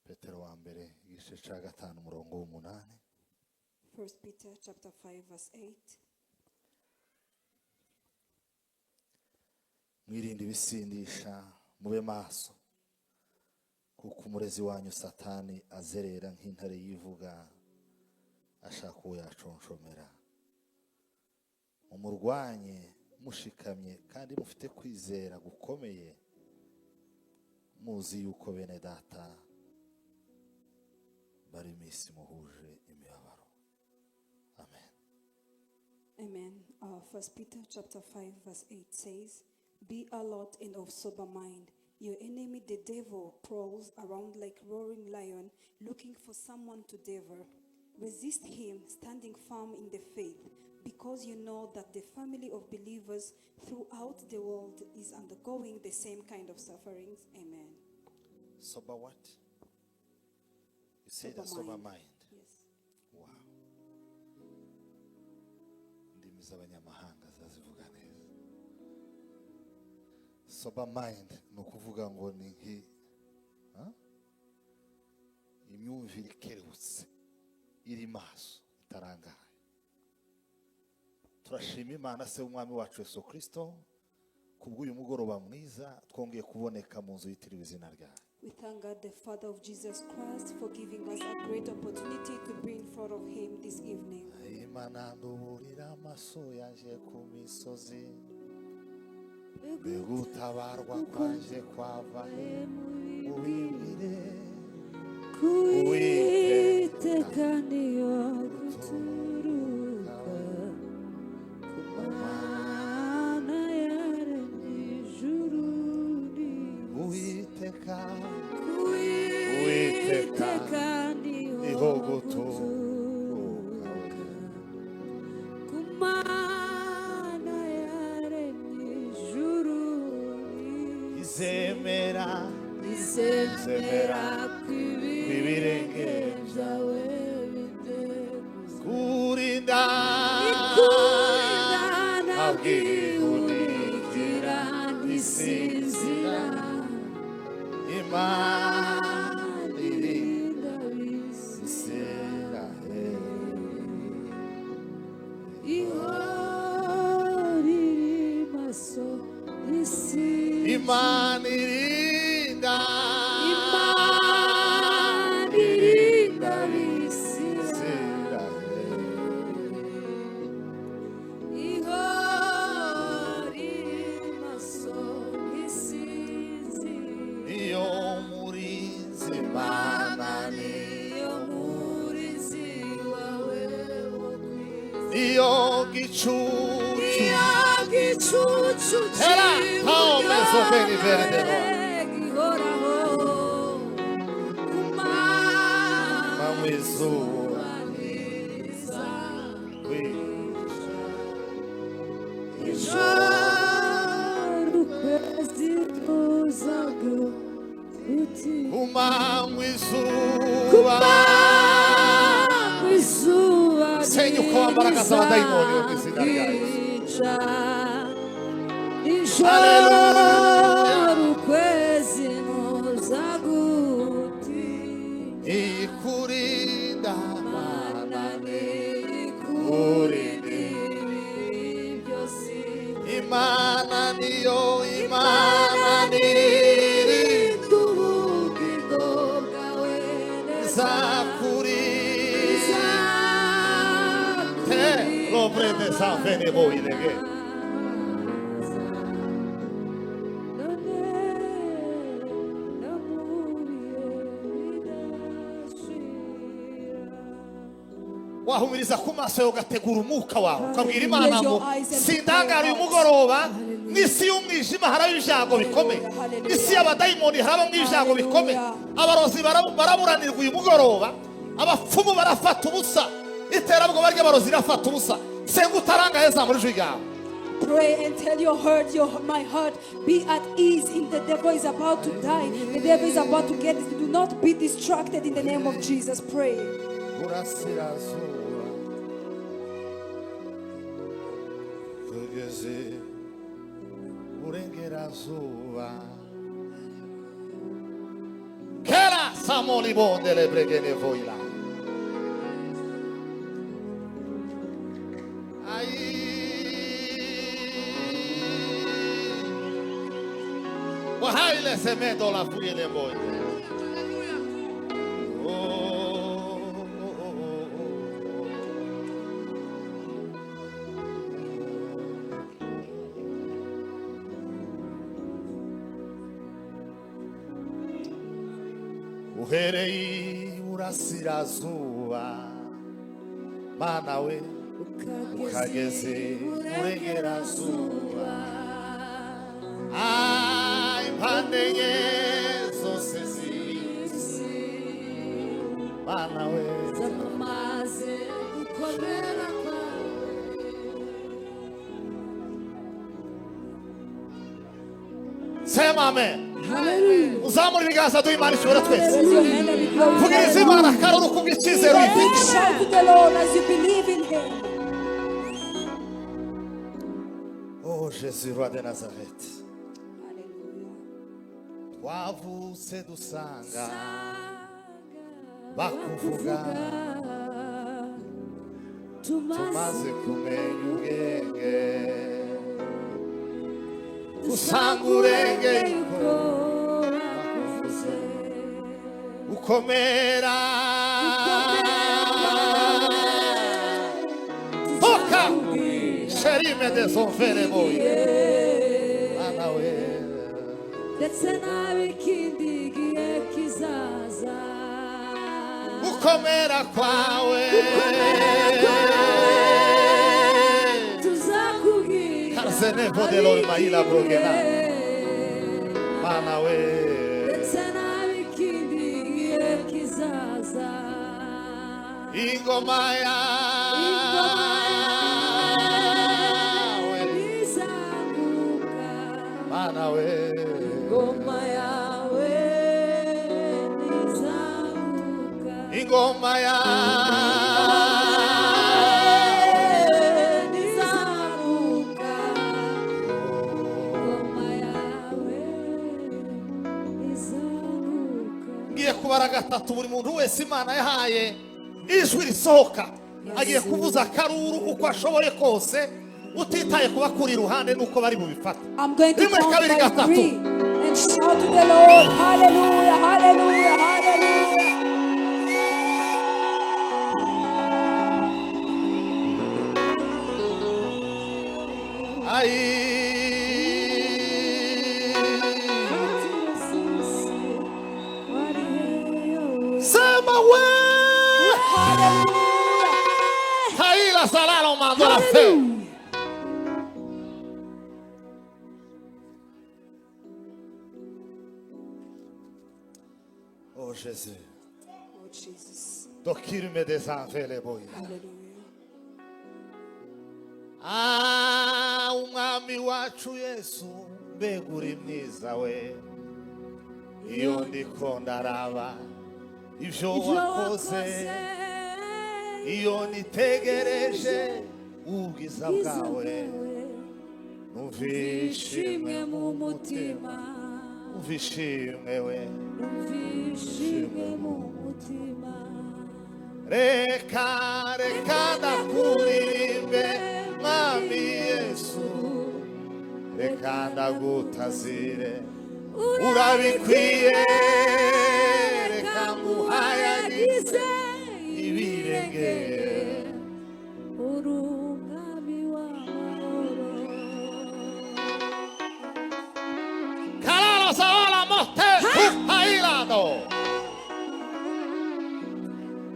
Petero wa mbere igice cya 5 umurongo w'8. 1 Peter chapter 5 verse 8. Mwirinde ibisindisha, mube maso, kuko umurezi wanyu Satani azerera nk'intare yivuga ashaka uwo yaconshomera. Umurwanye mushikamye kandi mufite kwizera gukomeye, muzi yuko bene data bari misi muhuje imibabaro. Amen. Amen. 1 Peter chapter 5 verse 8 says, "Be alert and of sober mind. Your enemy the devil prowls around like a roaring lion, looking for someone to devour. Resist him, standing firm in the faith, because you know that the family of believers throughout the world is undergoing the same kind of sufferings." Amen. Sober what? You say that sober mind. Yes. Wow. Ndimi z'abanyamahanga zazivuga neza. Sober mind no kuvuga ngo ni nki imyumvire ikerutse iri maso itarangaye. Turashima Imana se umwami wacu Yesu Kristo kubw'uyu mugoroba mwiza twongeye kuboneka mu nzu yitiriwe izina ryawe. We thank God, the Father of Jesus Christ, for giving us a great opportunity to be in front of Him this evening. Imana nduburira amaso yaje ku misozi, begutabarwa kwaje kwava ubibwire Uwiteka niyo guturuka ku Mana yaremye ijuru n'isi. Uwiteka niho guturuka ku Mana yaremye ijuru n'isi. Izemera kw'ibirenge byawe biteguza kurinda ntabwihunikira ntisinzira. Imana irinda Isiraheli, ihora iri maso isi. Imana irinda Isiraheli, ihora iri maso isi. niyo murinzi Imana Niyo murinzi wawe wo kwizera. niyo gicucu Igicucu Era, come so bene verde gihoraho ku Mana izuba mwiza. kwica Ijoro ukwezi kuzaga uti kumanywa izuba Senya uko wambaraga z'abadayimoni bo mu izina rya Yesu. Ijoro ukwezi kuzaguti ikurinda Mana ikurinda byose. Imana niyo irinda Ubugingo bwawe izakurinda. Lo prende sa bene voi lege. Wahumiriza ku maso yawe ugategura umwuka wawe ukabwira Imana ngo sindangara uyu mugoroba n'isi y'umwijima harayo ibyago bikomeye, isi y'abadayimoni harabamo ibyago bikomeye, abarozi baraburanirwa uyu mugoroba, abapfumu barafata ubusa, iterabwoba ry'abarozi rirafata ubusa. Senga utarangaye zamura ijwi ryawe. Pray and tell your heart, my heart, be at ease. In the devil is about to die. The devil is about to get it. Do not be distracted in the name of Jesus. Pray. Burasirazuba tugeze burengerazuba. Keras Samoli bonde le bregene voila. Wahaile se medo la furie de boy. Uherei urasirazuba mana we ukageze urengerazuba impande enye zose z'isi mana we zakumaze gukomera kwawe. Sema amen. Hallelujah. Uzamura ibiganza duhimana ishobora twese. Raise your hand and be glorified. Vugiriza Imana akaruru kubw'icyizere Big uyifite. shout to the Lord as you believe in Him. Oh Jésus roi de Nazareth. Hallelujah. Wavutse dusanga bakuvuga tumaze kumenya ubwenge usanga urengeye uko bakuvuze ukomera toka sherime de sonfere boye ana we ndetse n'ab'ikindi gihe kizaza ukomera kwawe tuzakubwira Karzenevo de l'Ormaila Brogena mana we ndetse n'ab'ikindi gihe kizaza ingoma yawe izamuka mana we ingoma yawe izamuka ingoma yawe izamuka ingoma yawe izamuka. ngiye kubara gatatu buri muntu wese Imana yahaye ijwi risohoka agiye kuvuza akaruru uko ashoboye kose utitaye kuba kuri iruhande nuko bari bubifata. I'm going to Rimwe, count kabiri, by gatatu. 3 and shout to the Lord. Hallelujah, hallelujah, hallelujah. Sema we Hallelujah. Haila salalo mando la fe. Oh Jésus, Oh Jesus. dokirme desanvele boy. Hallelujah. Umwami wacu Yesu mbeguri mwiza we iyo ndiko ndaraba ivyo wakoze iyo nitegereje ubwiza bwawe numvishimwe mu mutima umvishimwe we Numvishimwe mu mutima reka ndakuririmbe mwami Yesu reka ndagutazire urabikwiye reka nguhayagize ibirengeye uri umwami w'amahoro. Kalalo saola mote hailado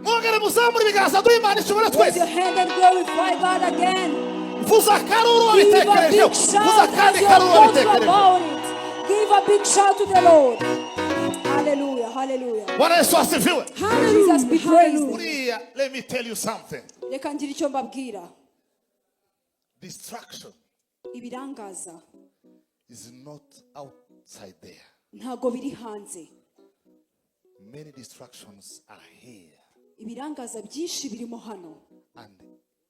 mwongere muzamura ibiganza duhimana ishobora Raise your twese hand and glorify God again. vuza akaruru Give a wabitekerejeho big vuza shout kandi as you karuru have thought wabitekerejeho. about it. Give a big shout to the Lord. Hallelujah, hallelujah. Bwana Yesu asifiwe. Jesus be praised. Uriya, let me tell you something. Reka ngira icyo mbabwira. Distraction Ibirangaza is not outside there. ntago biri hanze. Many distractions are here Ibirangaza byinshi birimo hano and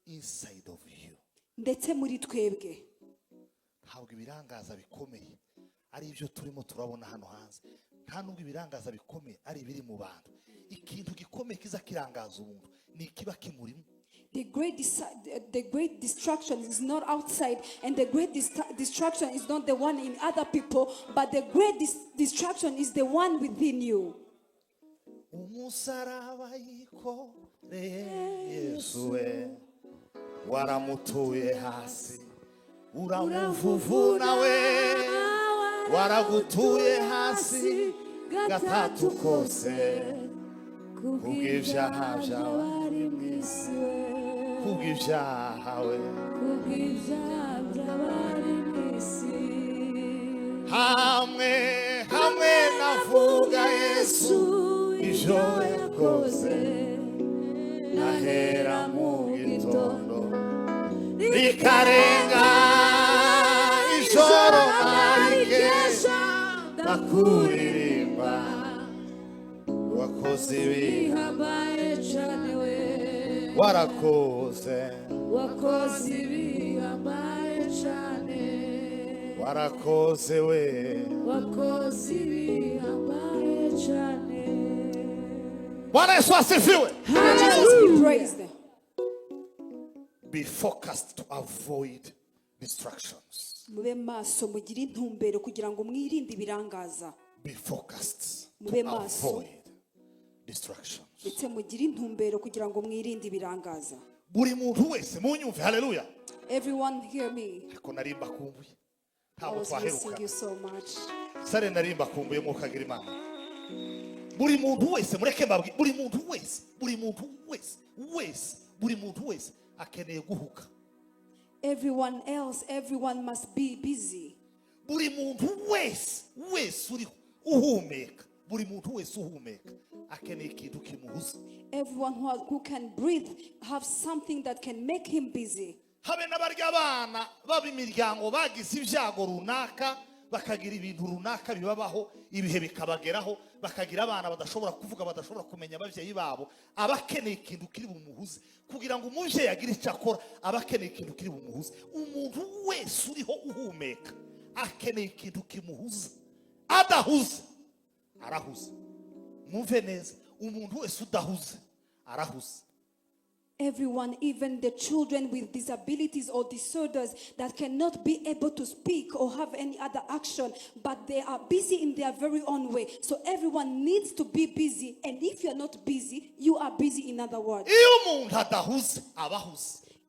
inside of you. ndetse muri twebwe. Ntabwo ibirangaza bikomeye ari ibyo turimo turabona hano hanze. nta nubwo ibirangaza bikomeye ari biri mu bantu. Ikintu gikomeye kiza kirangaza umuntu ni kiba kimurimo. The great distraction is not outside, and the great distraction is not the one in other people, but the great distraction is the one within you. Umusaraba yikoreye Yesu we waramutuye hasi uramuvuvuna we waragutuye hasi gatatu kose kubw'ibyaha byawe kubw'ibyaha we hamwe navuga Yesu ijyo yakoze ahera mu gitondo rikarenga ijoro narikesha ndakuririmba wakoze ibihambaye cyane we warakoze ibihambaye cyane warakoze we wakoze ibihambaye cyane. Bwana Yesu asifiwe. Jesus be praised. Be focused to avoid distractions. Mube maso mugire intumbero kugira ngo mwirinde ibirangaza. Be focused Mube to maso avoid distractions. ndetse mugire intumbero kugira ngo mwirinde ibirangaza. Buri muntu wese munyumve. Haleluya. Everyone hear me. Ariko narimba kumbuye. I Ntabwo was missing twaheruka. you so much. Sare narimba kumbuye mu kagira Imana. Buri muntu wese mureke mbabwi, buri muntu wese akeneye guhuka. Everyone must be busy. Buri muntu wese uriho uhumeka. Buri muntu wese uhumeka akeneye ikintu kimuhuza. Everyone who can breathe have something that can make him busy. Habe n'abarya abana b'imiryango bagize ibyago runaka bakagira ibintu runaka bibabaho ibihe bikabageraho bakagira abana badashobora kuvuga badashobora kumenya abavyeyi babo abakeneye ikintu kiri bumuhuze kugira ngo umuvyeyi agire icyo akora abakeneye ikintu kiri bumuhuze. Umuntu wese uriho uhumeka akeneye ikintu kimuhuza. Adahuze arahuze. Mwumve neza, umuntu wese udahuze arahuze. Everyone, even the children with disabilities or disorders that cannot be able to speak or have any other action, but they are busy in their very own way. So everyone needs to be busy. And if you're not busy, you are busy, in other words.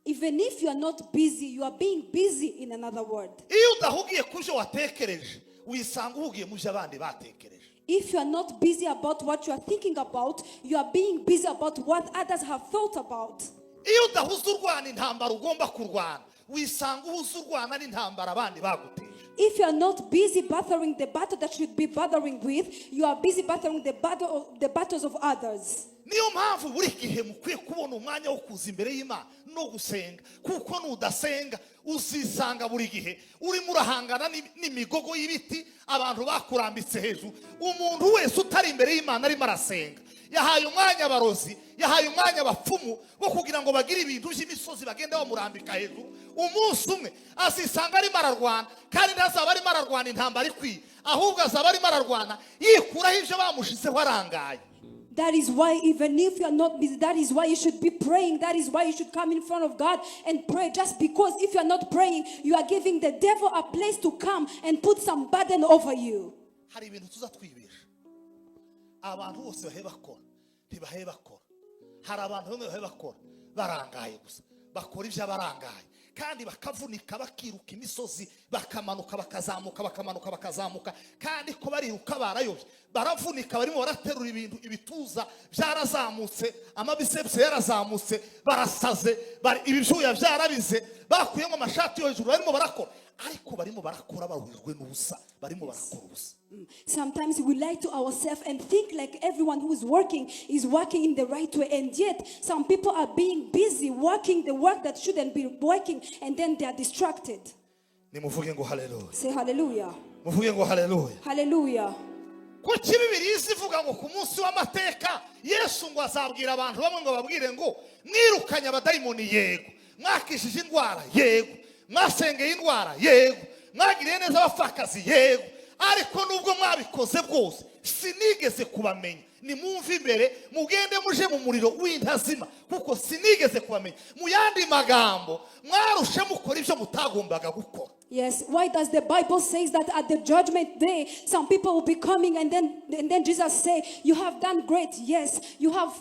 Even if you're not busy, you are being busy, in another word. If you are not busy about what you are thinking about, you are being busy about what others have thought about. If you are not busy battling the battle that you should be battling with, you are busy battling the battles of others. Niyo mpamvu buri gihe mukwiye kubona umwanya wo kuza imbere y'Imana no gusenga, kuko nudasenga uzisanga buri gihe urimo urahangana n'imigogo y'ibiti abantu bakurambitse hejuru. Umuntu wese utari imbere y'Imana arimo arasenga yahaye umwanya abarozi, yahaye umwanya abapfumu bo kugira ngo bagire ibintu by'imisozi bagenda bamurambika hejuru. Umunsi umwe azisanga arimo ararwana, kandi ntazaba arimo ararwana intambara ikwiye, ahubwo azaba arimo ararwana yikuraho ibyo bamushizeho arangaye. That is why, even if you are not busy, that is why you should be praying. That is why you should come in front of God and pray. Just because if you are not praying, you are giving the devil a place to come and put some burden over you. Hari ibintu tuzatwibesha. Abantu bose bahe bakora, ntibahe bakora. Hari abantu bamwe bahe bakora, barangaye gusa. Bakora ibyo barangaye. Kandi bakavunika bakiruka imisozi bakamanuka bakazamuka bakamanuka bakazamuka, kandi ko bariruka barayobye baravunika barimo baraterura ibintu ibituza byarazamutse, amabiceps yarazamutse, barasaze, ibibyuya byarabize, bakuyemo amashati yo hejuru barimo barakora, ariko barimo barakora baruhijwe n'ubusa, barimo barakora ubusa. Sometimes we lie to ourselves and think like everyone who is working in the right way, and yet some people are being busy working the work that shouldn't be working, and then they are distracted. Nimuvuge ngo hallelujah. Say hallelujah. Muvuge ngo hallelujah. Hallelujah. Kuki Bibiliya ivuga ngo ku munsi w'amateka Yesu ngo azabwira abantu bamwe ngo babwire ngo mwirukanye abadayimoni yego, mwakishije indwara yego, mwasengeye indwara yego, mwagiriye neza abapfakazi yego, ariko nubwo mwabikoze bwose sinigeze kubamenya. Nimumve imbere mugende muje mu muriro w'intazima kuko sinigeze kubamenya. Mu yandi magambo mwarushe mukora ibyo mutagombaga gukora. Yes, why does the Bible says that at the judgment day some people will be coming and then Jesus say, you have done great, yes, you have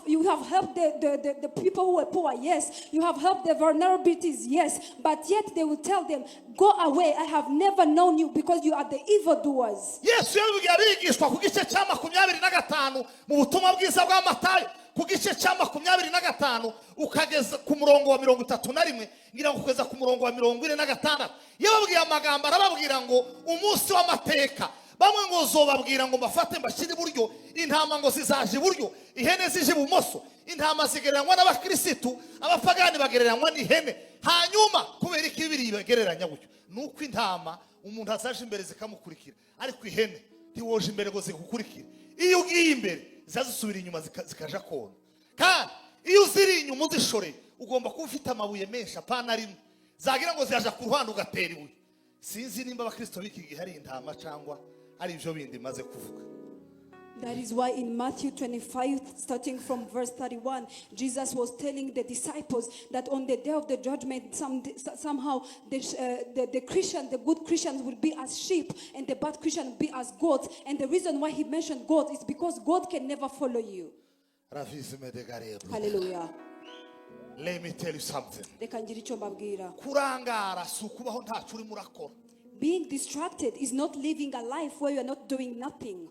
helped the people who were poor, yes, you have helped the vulnerabilities, yes, but yet they will tell them, go away, I have never known you because you are the evildoers. Yesu yabwiye abigishwa ku gice cya 25 mu butumwa bwiza bwa Matayo ku gice cya 25 ukageza ku murongo wa 31 ngira ngo kugeza ku murongo wa 46 yababwiye amagambo arababwira ngo umunsi w'amateka bamwe ngo zobabwira ngo mbafate mbashyire iburyo, intama ngo zizaje iburyo, ihene zije ibumoso, intama zigereranywa n'abakirisitu, abapagani bagereranywa n'ihene. Hanyuma kubera iki bibiri bagereranya gutyo nuko intama umuntu azaje imbere zikamukurikira, ariko ihene ntiwoje imbere ngo zikukurikire. Iyo ugiye imbere zazisubira inyuma zikaja kona, kandi iyo uziri inyuma uzishore ugomba kuba ufite amabuye menshi apana rimwe, zagira ngo ziyaja ku ruhande ugatera ibuye. Sinzi nimba abakristo biki gihe hari intama cyangwa ari ibyo bindi maze kuvuga. That is why in Matthew 25, starting from verse 31, Jesus was telling the disciples that on the day of the judgment, somehow the Christian, the good Christians will be as sheep and the bad Christian will be as goats. And the reason why he mentioned goats is because God can never follow you. Hallelujah. Let me tell you something. Kurangara sukubaho ntacu uri murakora. Being distracted is not living a life where you are not doing nothing.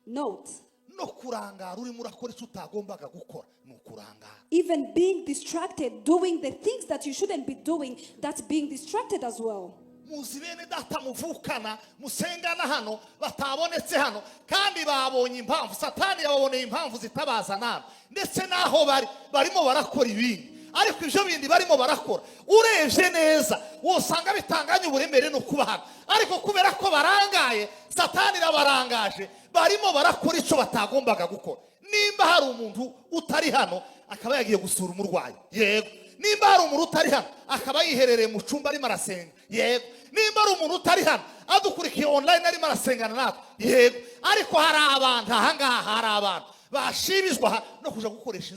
Note. No kurangara uri murakora icyo utagombaga gukora no kurangara. Even being distracted doing the things that you shouldn't be doing, that's being distracted as well. Muzi bene data muvukana musengana hano batabonetse hano kandi babonye impamvu Satani yaboneye impamvu zitabazana ndetse naho barimo barakora ibindi, ariko ibyo bindi barimo barakora urebye neza wosanga bitanganye uburemere no kubahana, ariko kubera ko barangaye Satani rabarangaje barimo barakora icyo batagombaga gukora. Nimba hari umuntu utari hano akaba yagiye gusura umurwayi, yego. Nimba hari umuntu utari hano akaba yiherereye mu cyumba ari marasenga, yego. Nimba hari umuntu utari hano adukurikiye online ari marasengana natwe, yego. Ariko hari abantu ahangaha, hari abantu bashibizwa no kuja gukoresha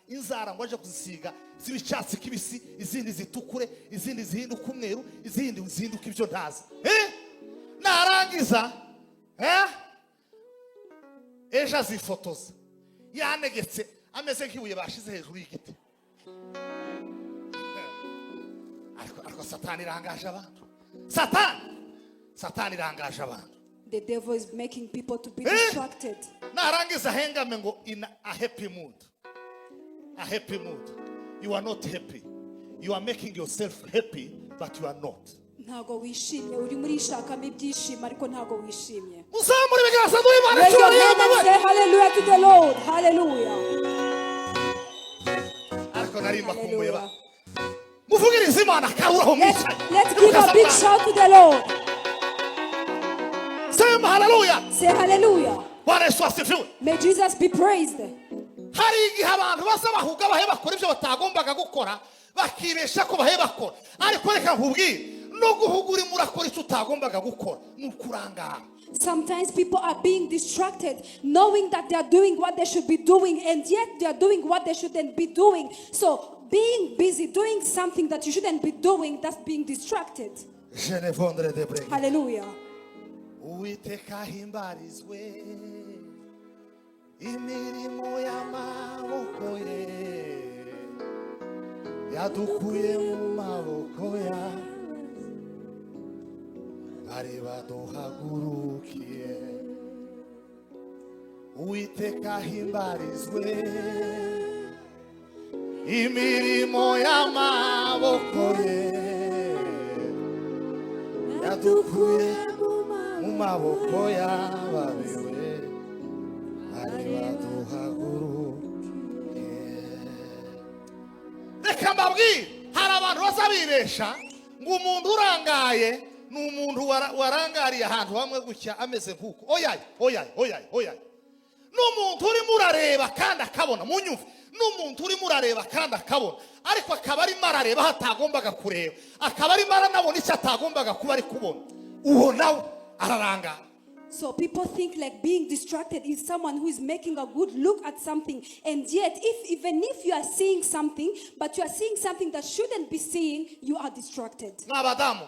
inzara ngo aje kuzisiga z'icyatsi kibisi, izindi zitukure, izindi zihinduka umweru, izindi zihinduka ibyo ntazi. Narangiza ejo azifotoza yanegetse ameze nk'ibuye bashize hejuru y'igiti. Ariko Satani irangaje abantu. Satani irangaje abantu. The devil is making people to be distracted. Narangiza hengame ngo in a happy mood. A happy mood. You are not happy. You are making yourself happy, but you are not. Ntago wishimye, uri muri shakamo ibyishimo ariko ntago wishimye. Uzamure biganza duhimana cyo yamaze. Hallelujah to the Lord. Hallelujah. Ariko narimba kumbuye ba. Muvugirize Imana kahuraho mwicaye. Let's give a big shout to the Lord. Say hallelujah. Say hallelujah. Bwana Yesu asifiwe. May Jesus be praised. Hari igihe abantu bazabahuga bahe bakora ibyo batagombaga gukora bakibesha ko bahe bakora, ariko reka nkubwire no guhugura murakora icyo utagombaga gukora nukurangara. Sometimes people are being distracted, knowing that they are doing what they should be doing, and yet they are doing what they shouldn't be doing. So being busy doing something that you shouldn't be doing, that's being distracted. Hallelujah. Uiteka himbarizwe imirimo y'amaboko ye yadukuye mu maboko ya bari baduhagurukiye. Uiteka himbarizwe imirimo y'amaboko ye yadukuye mu maboko y'ababiwe bari baduhagurukiye. Reka mbabwire, hari abantu bazabibesha ngo umuntu urangaye ni umuntu warangariye ahantu hamwe gutya ameze nk'uko. Oyaye. N'umuntu urimo urareba kandi akabona, munyumve, n'umuntu urimo urareba kandi akabona, ariko akaba arimo arareba hatagombaga kureba, akaba arimo aranabona icyo atagombaga kuba ari kubona. Uwo nawe ararangara. So people think like being distracted is someone who is making a good look at something. And yet, even if you are seeing something, but you are seeing something that shouldn't be seeing, you are distracted. N'abadamu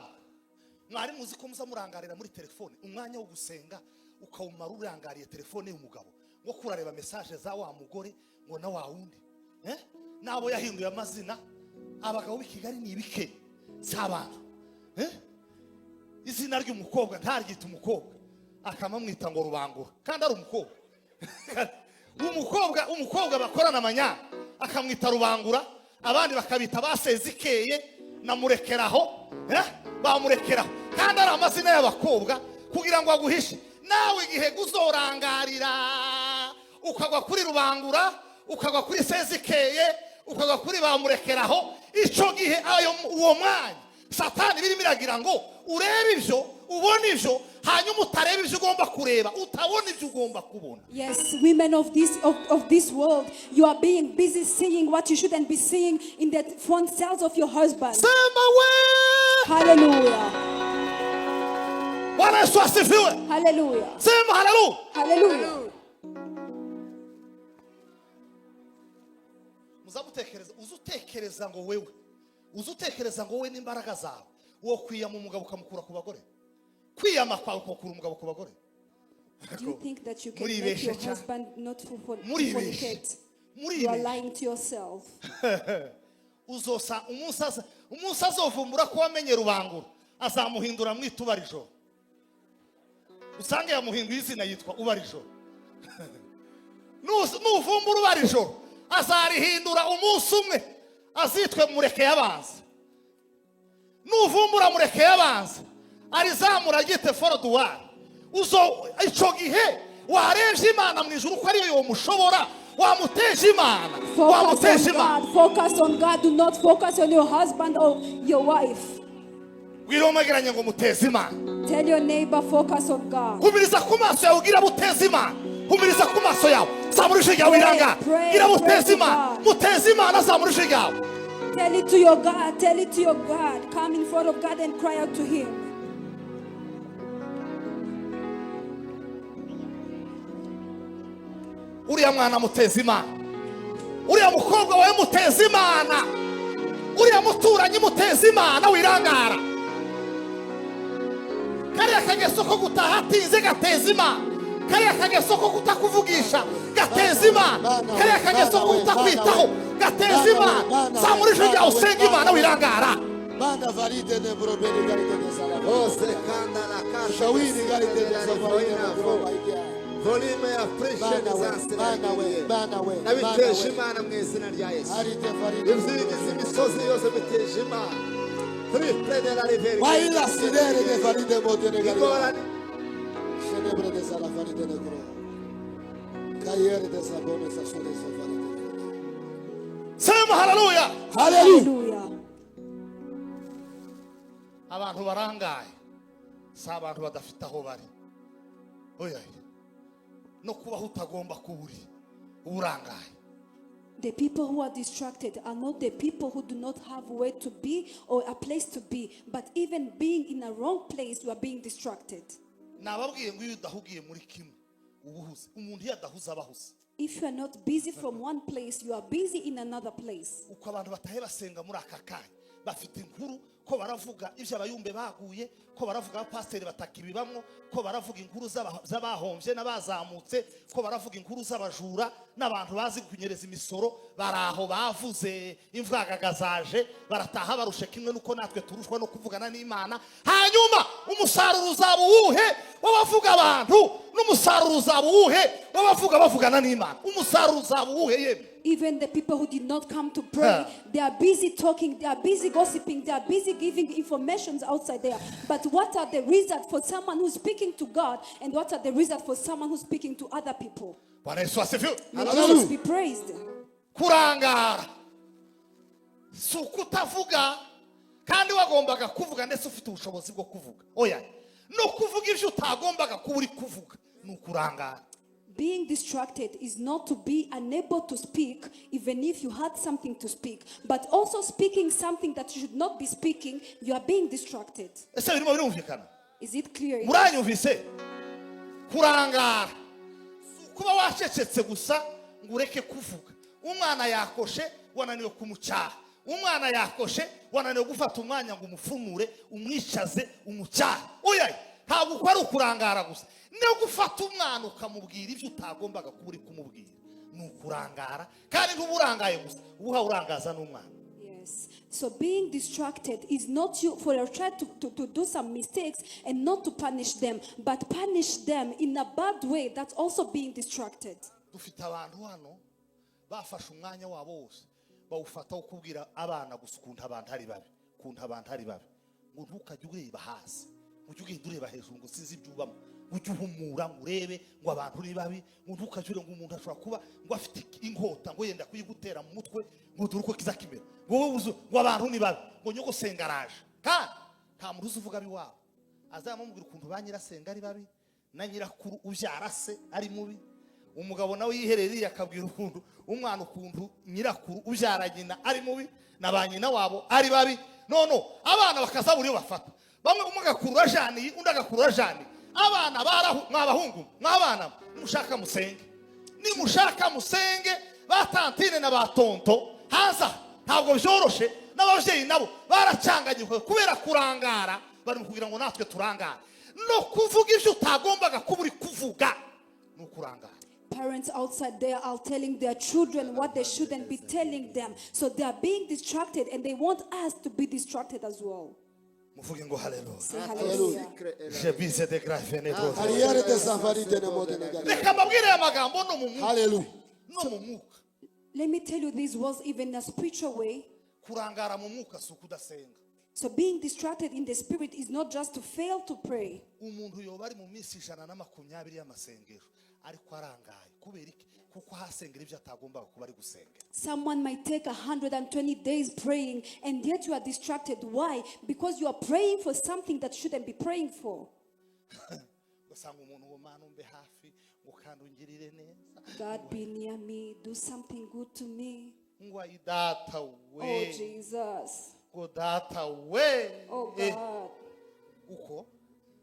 mwari muzi ko muza murangarira muri telefone umwanya wo gusenga ukawumara urangariye telefone y'umugabo ngo kurareba message za wa mugore ngo na wa wundi nabo yahinduye amazina abagabo b'Ikigali ni ibike cy'abantu izina ry'umukobwa ntaryita umukobwa akamamwita ngo Rubangura kandi ari umukobwa bakorana amanya akamwita Rubangura abandi bakabita basezikeye na Murekeraho bamurekeraho kandi ari amazina y'abakobwa kugira ngo aguhishe nawe igihe guzorangarira ukagwa kuri Rubangura ukagwa kuri Sezikeye ukagwa kuri bamurekeraho ico gihe uwo mwanya Satani birimo iragira ngo urebe ivyo ubone ivyo hanyuma utarebe ivyo ugomba kureba utabona ivyo ugomba kubona. Yes, women of this world, you are being busy seeing what you shouldn't be seeing in the front cells of your husband. Sema we. Hallelujah. Bwana Yesu asifiwe. Hallelujah. Sema hallelujah. Hallelujah. Muzamutekereza uzutekereza ngo wewe uzutekereza ngo wowe n'imbaraga zawe wo kwiyama umugabo ukamukura ku bagore kwiyama kwawe ukakura umugabo ku bagore. Do you think that you can make your husband not fornicate? You are lying to yourself. Uzosa umunsi azovumbura ko wamenye Rubangura azamuhindura mwitubarijo usange yamuhinduye izina yitwa Ubarijo. Nuvumbura Ubarijo azarihindura umunsi umwe azitwe Murekeye abanza. Nuvumbura Murekeye abanza arizamura gite Forodwar uzo ico gihe warebye Imana mu ijuru ko ariyo yomushobora wamuteje Imana. Focus on God, do not focus on your husband or your wife. Wiromageranye ngo muteze Imana. Tell your neighbor, focus on God. Humiriza ku maso yawe ugira muteze Imana. Humiriza ku maso yawe zamurije yawe iranga gira muteze Imana muteze Imana zamurije yawe. Tell it to your God, tell it to your God. Come in front of God and cry out to him. Uriya mwana muteze Imana. Uriya mukobwa wawe muteze Imana. Uriya muturanyi muteze Imana wirangara. Kariya kageso ko gutaha atinze gateze Imana. Kariya kageso ko kutakuvugisha gateze Imana. Kariya kageso ko kutakwitaho gateze Imana. Zamurije yawe usenga Imana wirangara. Manda valide ne brobeni galite de sala. Ose kanda la kasha. Shawini galite de sala. Volume ya pressure disaster. Bana we. Nabiteje Imana mu izina rya Yesu. Arite valide. Imzigize imisozi yose biteje Imana. Triple de la riviera. Baila sidere de valide modene galite. Celebre de sala valide de gro. Kayere de sabone sa sole sa valide. Sema hallelujah. Hallelujah. Abantu barangaye si abantu badafite aho bari. Oya no kubaho utagomba kuburi urangaye. The people who are distracted are not the people who do not have where to be or a place to be, but even being in a wrong place, you are being distracted. Nababwiye ngo iyo udahugiye muri kimwe ubuhuze umuntu yadahuza abahuze. If you are not busy from one place, you are busy in another place. Uko abantu batahe basenga muri aka kanya bafite inkuru ko baravuga ivyo abayumbe baguye ko baravuga abapasteri batakibibamwo ko baravuga inkuru z'abahomvye n'abazamutse ko baravuga inkuru z'abajura n'abantu bazi kunyereza imisoro baraho bavuze imvagagazaje barataha barushe kimwe nuko natwe turushwa no kuvugana n'Imana hanyuma umusaruro uzaba uwuhe wabavuga abantu n'umusaruro uzaba uwuhe wabavuga bavugana n'Imana umusaruro uzaba uwuhe yemwe. Even the people who did not come to pray, they are busy talking, they are busy gossiping, they are busy giving information outside there. But what are the results for someone who's speaking to God, and what are the results for someone who's speaking to other people? Bwana Yesu asifiwe. May Jesus be praised. Kurangara sukutavuga kandi wagombaga kuvuga ndetse ufite ubushobozi bwo kuvuga. Oya no kuvuga ivyo utagombaga kuburi kuvuga nukurangara. Being distracted is not to be unable to speak even if you had something to speak, but also speaking something that you should not be speaking, you are being distracted. Ese birimo birumvikana. Is it clear? muranyumvise kurangara kuba wacecetse gusa ngo ureke kuvuga. Umwana yakoshe wananiwe kumucyaha, umwana yakoshe wananiwe gufata umwanya ngo umufumure umwicaze umucyaha. Oya, ntabwo uko ari ukurangara gusa, no gufata umwana ukamubwira ibyo utagombaga kuba uri kumubwira ni ukurangara, kandi ntuburangaye gusa uha urangaza n'umwana. Yes. So being distracted is not you for your child to do some mistakes and not to punish them, but punish them in a bad way. That's also being distracted. Dufite abantu hano bafashe umwanya wabo wose bawufata ukubwira abana gusa ukuntu abantu ari babi, ukuntu abantu ari babi, ngo ntukajye ureba hasi, ujye ugenda ureba hejuru ngo sizi ibyubamo, ujye uhumura ngo urebe ngo abantu ni babi, ngo ntukajye ureba ngo umuntu ashobora kuba ngo afite inkota ngo yenda kuyigutera mu mutwe ngo dore uko kizakimera, ngo abantu ni babi, ngo nyogosenga araje. Kandi nta muntu uzuvuga biwabo azamubwira ukuntu ba nyirasenga ari babi na nyirakuru ubyara se ari mubi. Umugabo nawe yiherereye akabwira ukuntu umwana ukuntu nyirakuru ubyara nyina ari mubi na ba nyina wabo ari babi. No abana bakazabura iyo bafata, bamwe umugakuru jani undi agakuru jani. Abana mwabahungu mwabana mushaka musenge, ni mushaka musenge batantine na batonto haza. Ntabwo byoroshe, n'abavyeyi nabo baracanganyuka kubera kurangara, bari kugira ngo natwe turangara no kuvuga ibyo utagombaga kuba uri kuvuga no kurangara. Parents outside there are telling their children what they shouldn't be telling them. So they are being distracted and they want us to be distracted as well. Muvuge ngo haleluya. Say hallelujah. Je bise de grâce fenêtre. Arrière de safari de mode negative. Reka mbabwire amagambo no mu mwuka. Hallelujah. No mu mwuka. Let me tell you these words even in a spiritual way. Kurangara mu mwuka si ukudasenga. So being distracted in the spirit is not just to fail to pray. Umuntu yoba ari mu minsi 120 y'amasengero ariko arangaye kubera iki? Kuko hasengera ibyo atagombaga kuba ari gusenga. Someone might take 120 days praying and yet you are distracted. Why? Because you are praying for something that shouldn't be praying for. Gusanga umuntu wo mana umbe hafi ukandungirire neza. God be near me, do something good to me. Ngwa idata we. Oh Jesus. Ngo data we. Oh God. Uko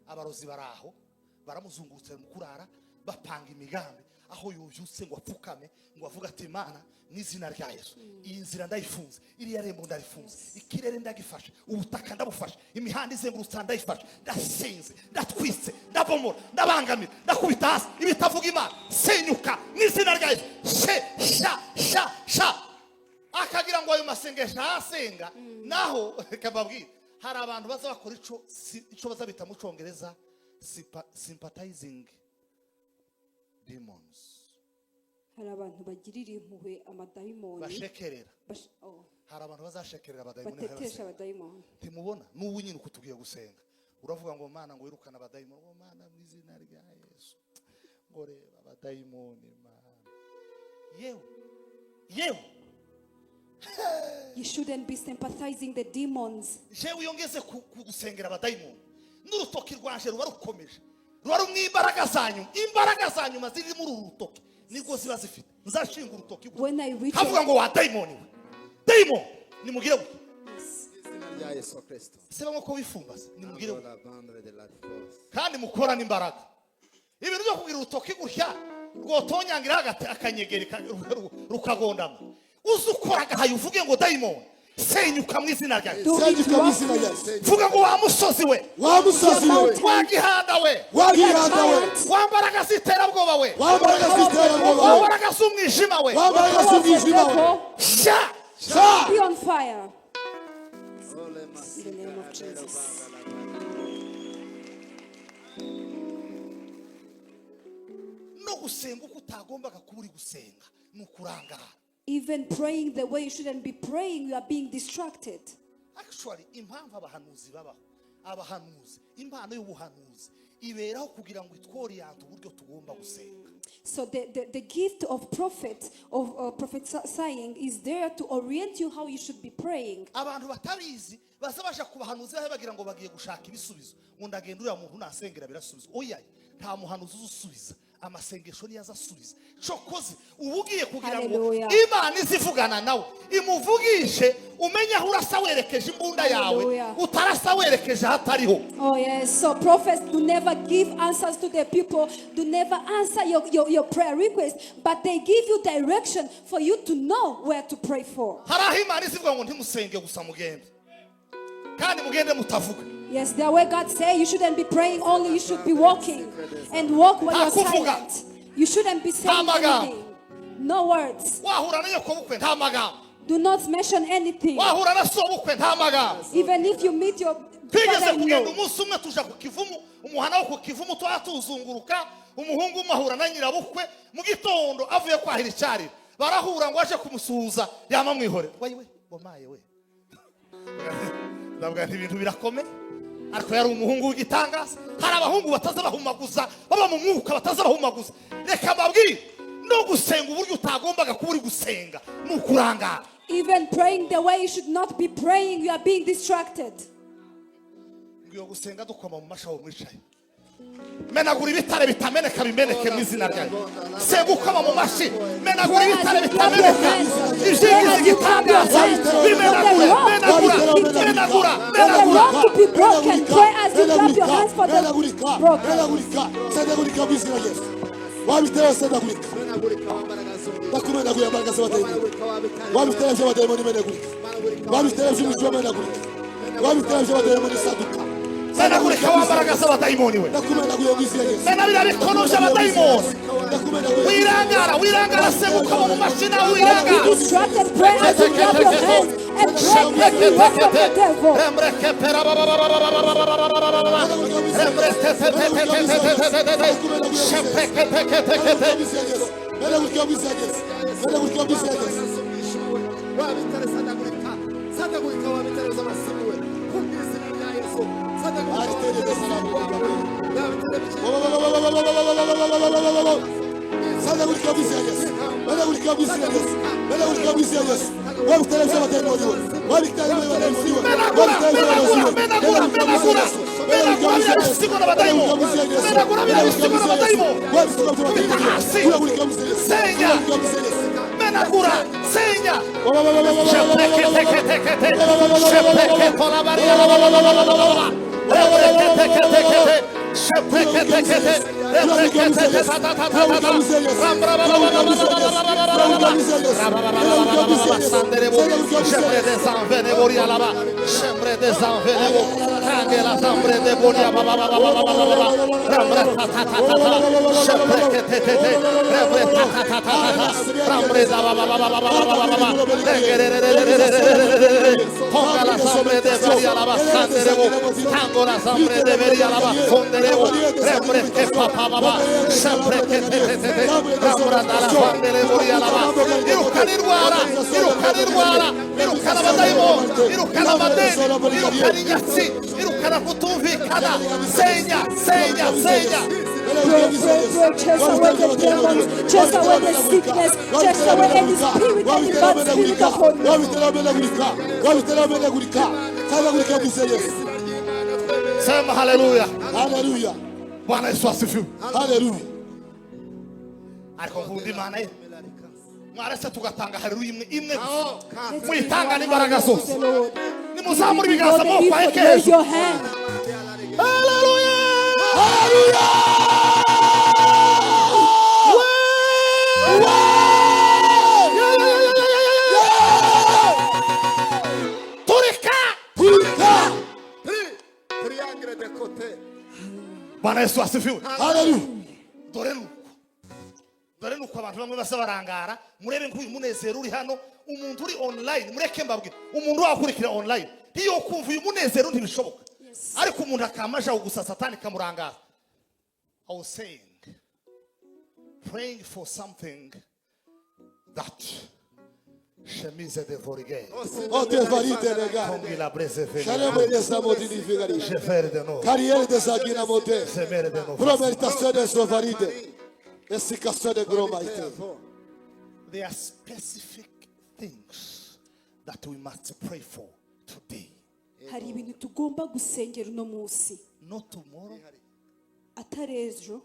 abarozi baraho baramuzungurutse mu kurara bapanga imigambi aho yuvyutse ngo apfukame ngo avuga ati Mana n'izina rya Yesu iyi nzira ndayifunze, iriya rembo ndarifunze, ikirere ndagifashe, ubutaka ndabufashe, imihanda izengurutse ndayifashe, ndasinze, ndatwitse, ndabomora, ndabangamira, ndakubita hasi ibitavuga Imana, senyuka n'izina rya Yesu. Sha akagira ngo ayo masengesho asenga naho kababwira hari abantu baza bakora ico bazabita mu Congereza sympathizing demons. Hari abantu bagirira impuhwe amadayimoni. Bashekerera. Hari abantu bazashekerera abadayimoni. Batetesha abadayimoni. Ntimubona n'ubu nyine uko tugiye gusenga uravuga ngo Mana ngo wirukana abadayimoni, ngo Mana mu izina rya Yesu ngo reba abadayimoni Mana yewe. You shouldn't be sympathizing the demons. Je uyongeze kugusengera abadayimoni n'urutoki rwanje ruba rukomeje ruba rumw'imbaraga zanyu maziri muri urutoki nibwo ziba zifite nzashinga urutoki havuga ngo wa dayimoni we dayimoni nimugire we Ya Yesu Kristo. Se bamwe ko bifumbaza nimugire we kandi mukora n'imbaraga ibintu byo kugira urutoki gutya rwotonyangira hagati akanyegeri rukagondama uzukoraga hayo uvuge ngo dayimoni senyuka mu izina rya Yesu. Senyuka mu izina rya Yesu. Vuga ngo wa musozi we, wa musozi we, wa gihanda we, wambaraga ziterabwoba we, wambaraga z'umwijima we, sha be on fire in the name of Jesus. No gusenga uko utagombaga kuba uri gusenga nukurangara. Even praying the way you shouldn't be praying, you are being distracted. Actually, impamvu abahanuzi babaho, abahanuzi, impano y'ubuhanuzi iberaho kugira ngo itworiyante uburyo tugomba gusenga. So the gift of prophesying is there to orient you how you should be praying. Abantu batabizi bazabasha kubahanuzi bagira ngo bagiye gushaka ibisubizo. Ngo ndagenda uriya muntu nasengera birasubizo. Oya, nta muhanuzi uzusubiza. amasengesho niyaza asubiza cokoze ubugiye kugira ngo Hallelujah. Imana izivugana nawe imuvugishe umenye aho urasa werekeje imbunda yawe Hallelujah. utarasa werekeje hatariho. Oh yes, so prophets do never give answers to the people, do never answer your prayer request, but they give you direction for you to know where to pray for. Hari aho Imana izivuga ngo ntimusenge gusa mugende kandi mugende mutavuga. Yes, there where God say you shouldn't be praying only, you should be walking and walk when you're silent. You shouldn't be saying anything. No words. Wahura nayo ko bukwe nta magambo. Do not mention anything. Wahura na so bukwe nta magambo. Even if you meet your Twigeze kugenda father-in-law. umunsi umwe tuja ku Kivumu, umuhana wo ku Kivumu twatuzunguruka, umuhungu umahura na nyirabukwe mu gitondo avuye kwahira icyari. Barahura ngo aje kumusuhuza yama mwihore. Wayiwe wamaye we. Ndavuga nti ibintu birakomeye. Ariko yari umuhungu w'igitangaza. Hari abahungu bataza bahumaguza, baba mu mwuka bataza bahumaguza. Reka mbabwire no gusenga uburyo utagombaga kuba uri gusenga nukurangara. Even praying the way you should not be praying, you are being distracted. Ngiyo gusenga dukoma mu mashaho mwicaye. Menagura ibitare bitameneka bimeneke mu izina ryawe. Senga ukoma mu mashi. Menagura ibitare bitameneka. Izingizi gitangaza. Bimenagura. For the rock to be broken, pray as you clap your hands for the broken. Sedagurika mu izina rya Yesu. Wabitewe sedagurika. Ndakumenagura imbaraga z'abadayimoni. Wabitewe by'abadayimoni menagurika. Wabitewe by'imico menagurika. Wabitewe by'abadayimoni saduka. Menagurika wambaraga z'abadayimoni we. Ndakumenagura mu izina rya Yesu. Menabira bikonosha abadayimoni. Wirangara senga ukoma mu mashi nawe Don't be wirangara. distracted, pray as you clap your hands and break every work of the devil. Menagura, segna. Chase away the demons, chase away the sickness, chase away any spirit, any bad spirit upon you. Sema haleluya. Hallelujah. Bwana Yesu asifiwe. Hallelujah. Ariko vundi Imana ye. Mwarese tugatanga haleluya imwe mwitanga n'imbaraga zose. Nimuzamura ibiganza mu kwa Raise Yesu. your hand. Haleluya. Bwana Yesu asifiwe. Hallelujah. Dore nuko abantu bamwe basa barangara murebe nk'uyu munezero uri hano umuntu uri online mureke mbabwira umuntu wakurikira online iyo kumva uyu munezero ntibishoboka ariko umuntu akamaja gusa satani kamurangara. I was saying praying for something that chemise de vorige Oh, te varite lega. kongi la breze Shalom veli de samodi di figari. je faire de nous Carrière de Sagina Mote. semer de nous. Promeritation de Sovaride. Essication de Gromaite. There are specific things that we must pray for today, Hari ibintu tugomba gusengera uno munsi not tomorrow, atari ejo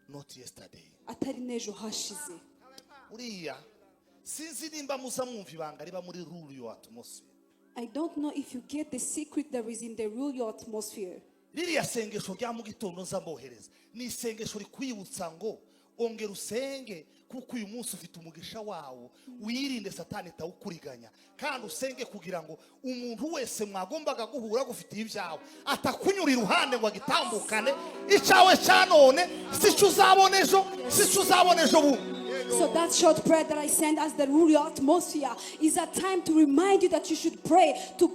not yesterday. atari n'ejo hashize. uriya sinzi nimba muza mwumva ibanga riba muri rule your atmosphere. I don't know if you get the secret that is in the rule your atmosphere. ririya sengesho rya mu gitondo nza mbohereza ni isengesho rikwibutsa ngo ongera usenge kuko uyu munsi ufite umugisha wawo, wirinde satani itawukuriganya, kandi usenge kugira ngo umuntu wese mwagombaga guhura gufitiye ibyawe atakunyura iruhande ngo agitambukane. icyawe cya none si cyo uzabona ejo, si cyo uzabona ejo bundi. So that short prayer that I send as the rule your atmosphere is a time to remind you that you should pray to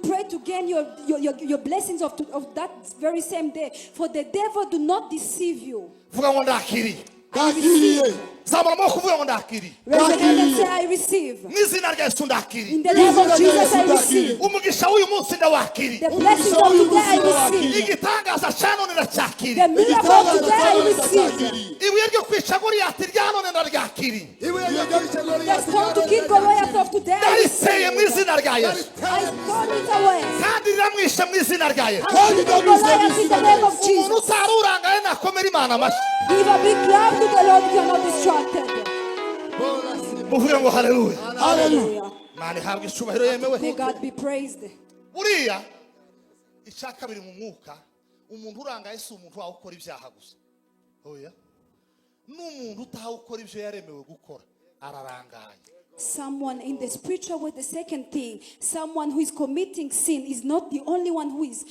gain your blessings of that very same day. For the devil do not deceive you. vuga ngo ndakiriye. Ndakiriye. zamura amaboko uvuga ngo ndakiriye. Raise your hand and say, I receive. n'izina rya Yesu ndakiriye. In the name of Jesus, I receive. umugisha w'uyu munsi ndawakiriye. The blessings of today, I receive. igitangaza cya none The ndacyakiriye. miracle of today, I receive. ibuye ryo kwica Goliyati rya none ndaryakiriye. The stone to kill Goliath of today, I ndariseye mu receive. izina rya Yesu, I throw it away. kandi riramwishe mu izina rya Yesu. I kill Goliath in the name of umuntu Jesus. utari urangaye nakomera Imana amashyi. Give a big clap to the Lord if you are not distracted. muvuge ngo haleluya. Hallelujah. Imana ihabwe icyubahiro yemewe. May God be praised. buriya icya kabiri mu mwuka, umuntu urangaye si umuntu wawe ukora ibyaha gusa, oya, n'umuntu utaha ukora ibyo yaremewe gukora ararangaye. Someone in the spiritual way, the second thing, someone who is committing sin is not the only one who is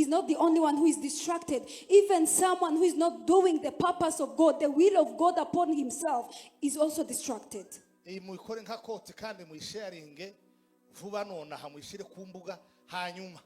not the only one who is distracted. Even someone who is not doing the purpose of God, the will of God upon himself, is also distracted. iyi muyikore nka kote kandi muyisharinge vuba nonaha muyishyire ku mbuga, hanyuma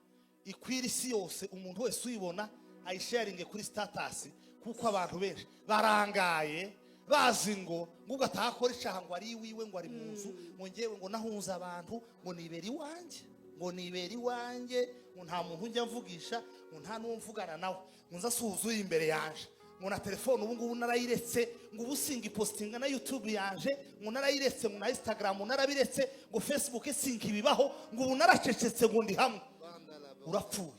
ikwira isi yose, umuntu wese uyibona ayisharinge kuri status, kuko abantu benshi barangaye bazi ngo ugataha akora icyaha ngo ari iwiwe, ngo ari mu nzu, ngo ngewe ngo nahunze abantu, ngo nibera iwanjye, ngo nibera iwanjye, ngo nta muntu njya mvugisha, ngo nta n'uwo mvugana nawe, ngo nza suzuye imbere yanje, ngo na telefone ubu ngubu narayiretse, ngo ubu singi postinga na YouTube yanje, ngo narayiretse, ngo na Instagram narabiretse, ngo Facebook singi bibaho, ngo ubu naracecetse, ngo ndi hamwe. urapfuye.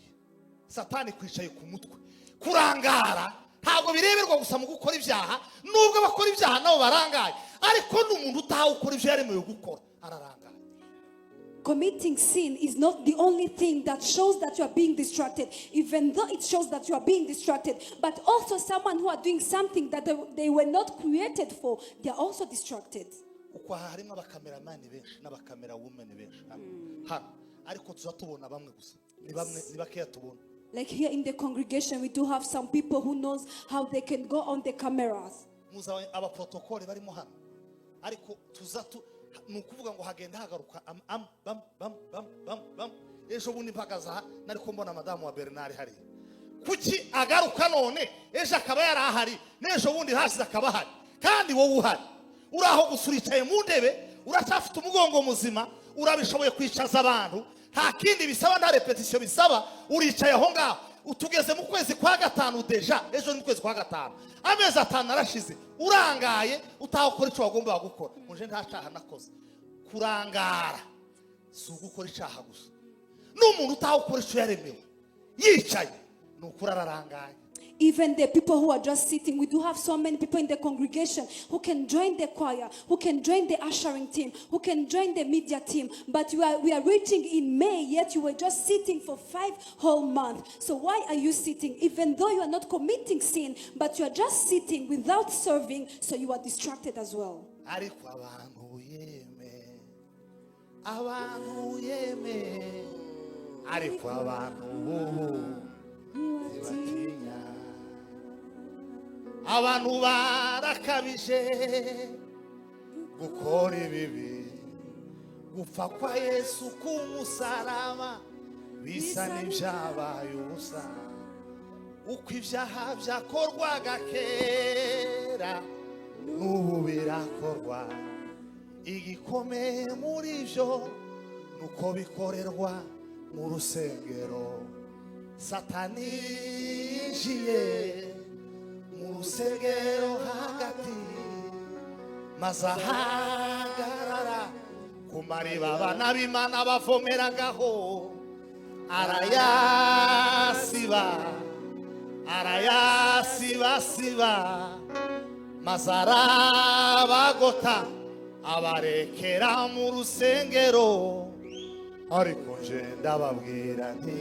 Satani kwicaye ku mutwe. Kurangara ntabwo bireberwa gusa mu gukora ibyaha, nubwo abakora ibyaha nabo barangaye, ariko n'umuntu utaha ukora ibyo yaremewe gukora ararangaye. Committing sin is not the only thing that shows that you are being distracted, even though it shows that you are being distracted, but also someone who are doing something that they were not created for, they are also distracted. Uko harimo abakameramani benshi n'abakamera women benshi hano, ariko tuzatubona bamwe gusa, ni bakeya tubona. Like here in the congregation, we do have some people who knows how they can go on the cameras. Muza aba protocol barimo hano, ariko tuzatu nukuvuga ngo hagenda hagaruka bam ejo bundi mpagaza nariko mbona madamu wa Bernard hari kuki agaruka none ejo akaba yari ahari n'ejo bundi hasi akaba hari, kandi wowe uhari uraho gusuricaye mu ndebe, uracyafite umugongo muzima, urabishoboye kwicaza abantu, nta kindi bisaba, nta repetition bisaba, uricaye aho ngaho. Utugeze mu kwezi kwa gatanu, deja ejo ni kwezi kwa gatanu, amezi atanu arashize, urangaye utaha ukora icyo wagomba gukora. Muje nta cyaha nakoze. Kurangara si ugukora icyaha gusa, n'umuntu utaha ukora icyo yaremewe yicaye n'ukuri ararangaye. Even the people who are just sitting, we do have so many people in the congregation who can join the choir, who can join the ushering team, who can join the media team. But we are reaching in May, yet you were just sitting for 5 whole months. So why are you sitting? Even though you are not committing sin, but you are just sitting without serving, so you are distracted as well. Ariko abantu yeme, ariko abantu ntibatinya. Abantu barakabije gukora ibibi, gupfa kwa Yesu kumusaraba bisa n'ibyabaye ubusa. Uko ibyaha byakorwaga kera n'ubu birakorwa, igikomeye muri byo nuko bikorerwa mu rusengero. Satani yinjiye mu rusengero hagati, maze ahagarara ku mariba abana b'Imana bavomeragaho, arayasiba mazarabagota abarekera mu rusengero ariko nje ndababwira nti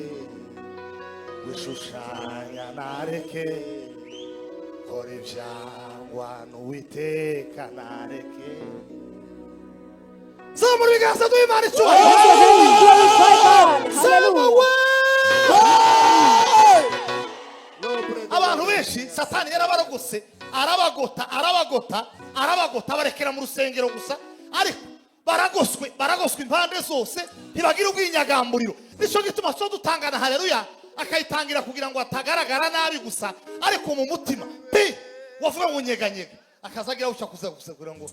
wishushanya nareke kora ibyangwa n'Uwiteka nareke zamura ibiganza duhimana icyubahiro abantu benshi satani yarabaragose arabagota barekera mu rusengero gusa ariko baragoswe impande zose ntibagira ubwinyagamburiro nicyo gituma cyo dutangana haleluya akayitangira kugira ngo atagaragara nabi gusa ariko mu mutima wavuga ngo nyeganyega akazagira uca kuza kugira ngo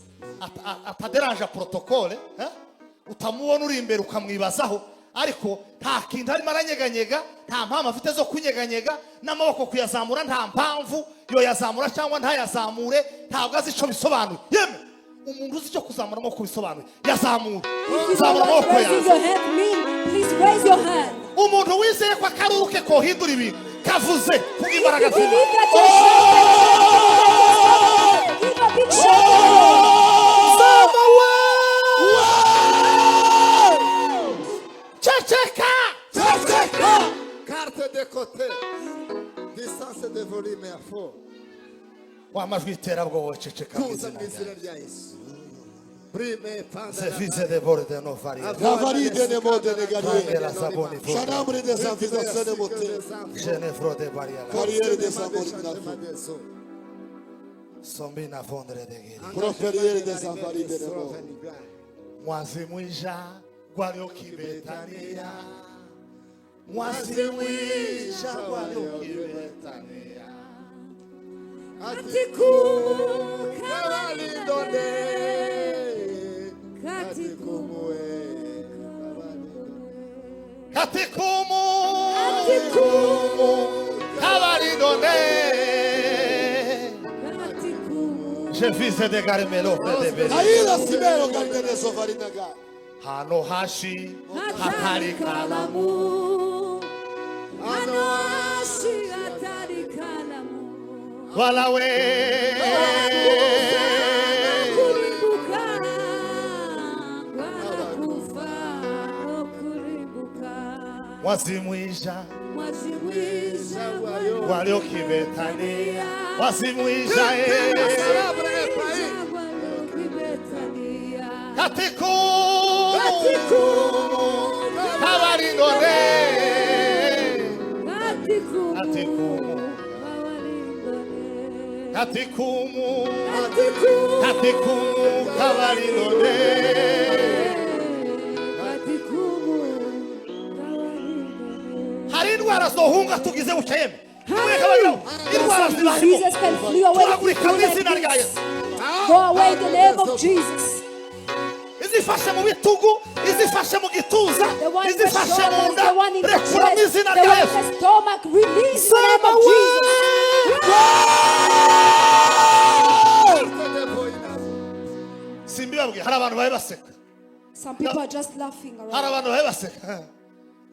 ataderanja protokole utamubona uri imbere ukamwibazaho ariko nta kintu arimo aranyeganyega nta mpamvu afite zo kunyeganyega n'amaboko kuyazamura nta mpamvu yo yazamura cyangwa ntayazamure ntabwo azi icyo bisobanuye yeme umuntu uzi icyo kuzamura amaboko bisobanuye yazamura zamura amaboko yawe umuntu wizeye ko akaruru ke kohindura ibintu kavuze kubw'imbaraga z'Imana Carte de côté. Distance de volume à fond. wamajwi iterabwoba ceceka mu Kuza izina mu izina ryawe. rya Yesu. Prime panda. Service de bord de nos variétés. Avaride ne mode ne Prende la sabone fuori. Shanambre des invisations de moté. Genevro de barrière. Carrière des amores de la Sombina fondre de guerre. Proferiere des avaride de mode. Mwazi mwisha gwalio kibetania. Mwazi mwisha gwalio kibetania. Katikumu Kavalidone. Katikumu Katikumu Kavaridone. Je vis de garimelo de bebe. Aida simero gardene sofarinaga. Hano hashi hatari kalamu. Anoashi hatari kalamu Walawe. Kurimbuka Wanakufa Kurimbuka Wazimwisha Mwazimwisha walio kibetania. Wazimwisha Katikumu Kavaridone. Katikumu Kavaridone. Hari indwara zohunga tugize bucayeme. Indwara zibahimo. Diseases can flee away if you Turagurika mu do izina that. rya Yesu. Go away in the name of Jesus. Izifashe mu bitugu, izifashe mu gituza, The one in the izifashe mu shoulders, nda. the one in the Rekura mu chest, izina the rya one in Yesu. the stomach. Release in the name of Jesus. Simbibabwiye hari abantu babe baseka. Some people are just laughing Hari around. abantu babe baseka.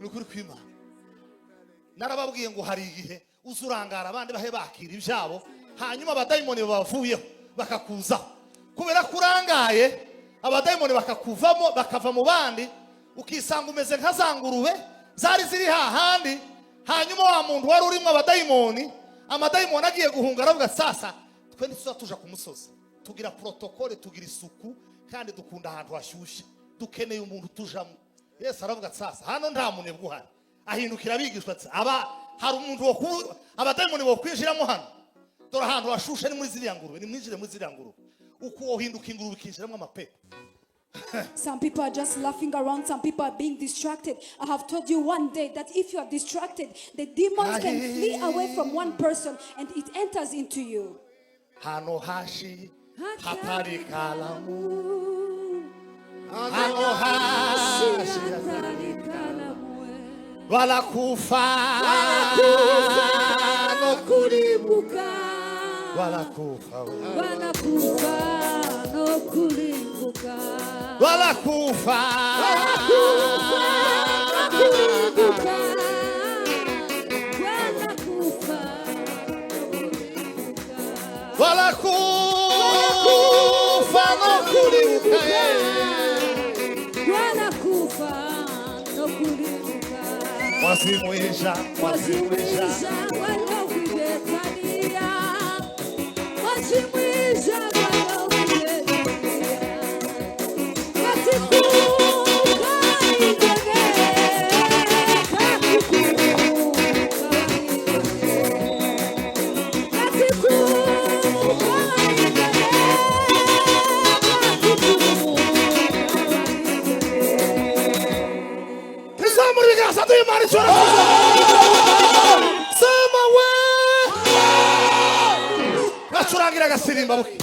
Ni ukuri kw'Imana. Narababwiye ngo hari igihe uzurangara abandi bahe bakira ibyabo hanyuma abadayimoni babavuyeho bakakuzaho kubera kurangaye abadayimoni bakakuvamo bakava mu bandi ukisanga umeze nka za ngurube zari ziri hahandi hanyuma wa muntu wari urimo abadayimoni amadayimoni agiye guhunga aravuga sasa twe ntituzatuja ku musozi tugira protokole tugira isuku kandi dukunda ahantu hashyushye dukeneye umuntu tujamo Yesu aravuga sasa hano nta munebwe uhari ahindukira abigishwa ati hari umuntu abadayimoni bo kwinjiramo hano dore ahantu hashushe ni muri ziriya ngurube nimwinjire muri ziriya ngurube uko wohinduka ingurube ikinjiramo amapepo. Some people are just laughing around. Some people are being distracted. I have told you one day that if you are distracted, the demons can flee away from one person and it enters into you. Hano hashi hatari kalamu. Hano hashi hatari kalamu. Wala kufa no kurimbuka. Wala kufa no kurimbuka wala kufa wala kufa wanakufa no kurimbuka wazimwisha wazimwisha wanaokwibetania wazimwisha wanaokwibetania katikuka igene Acurangira agasirimba buke.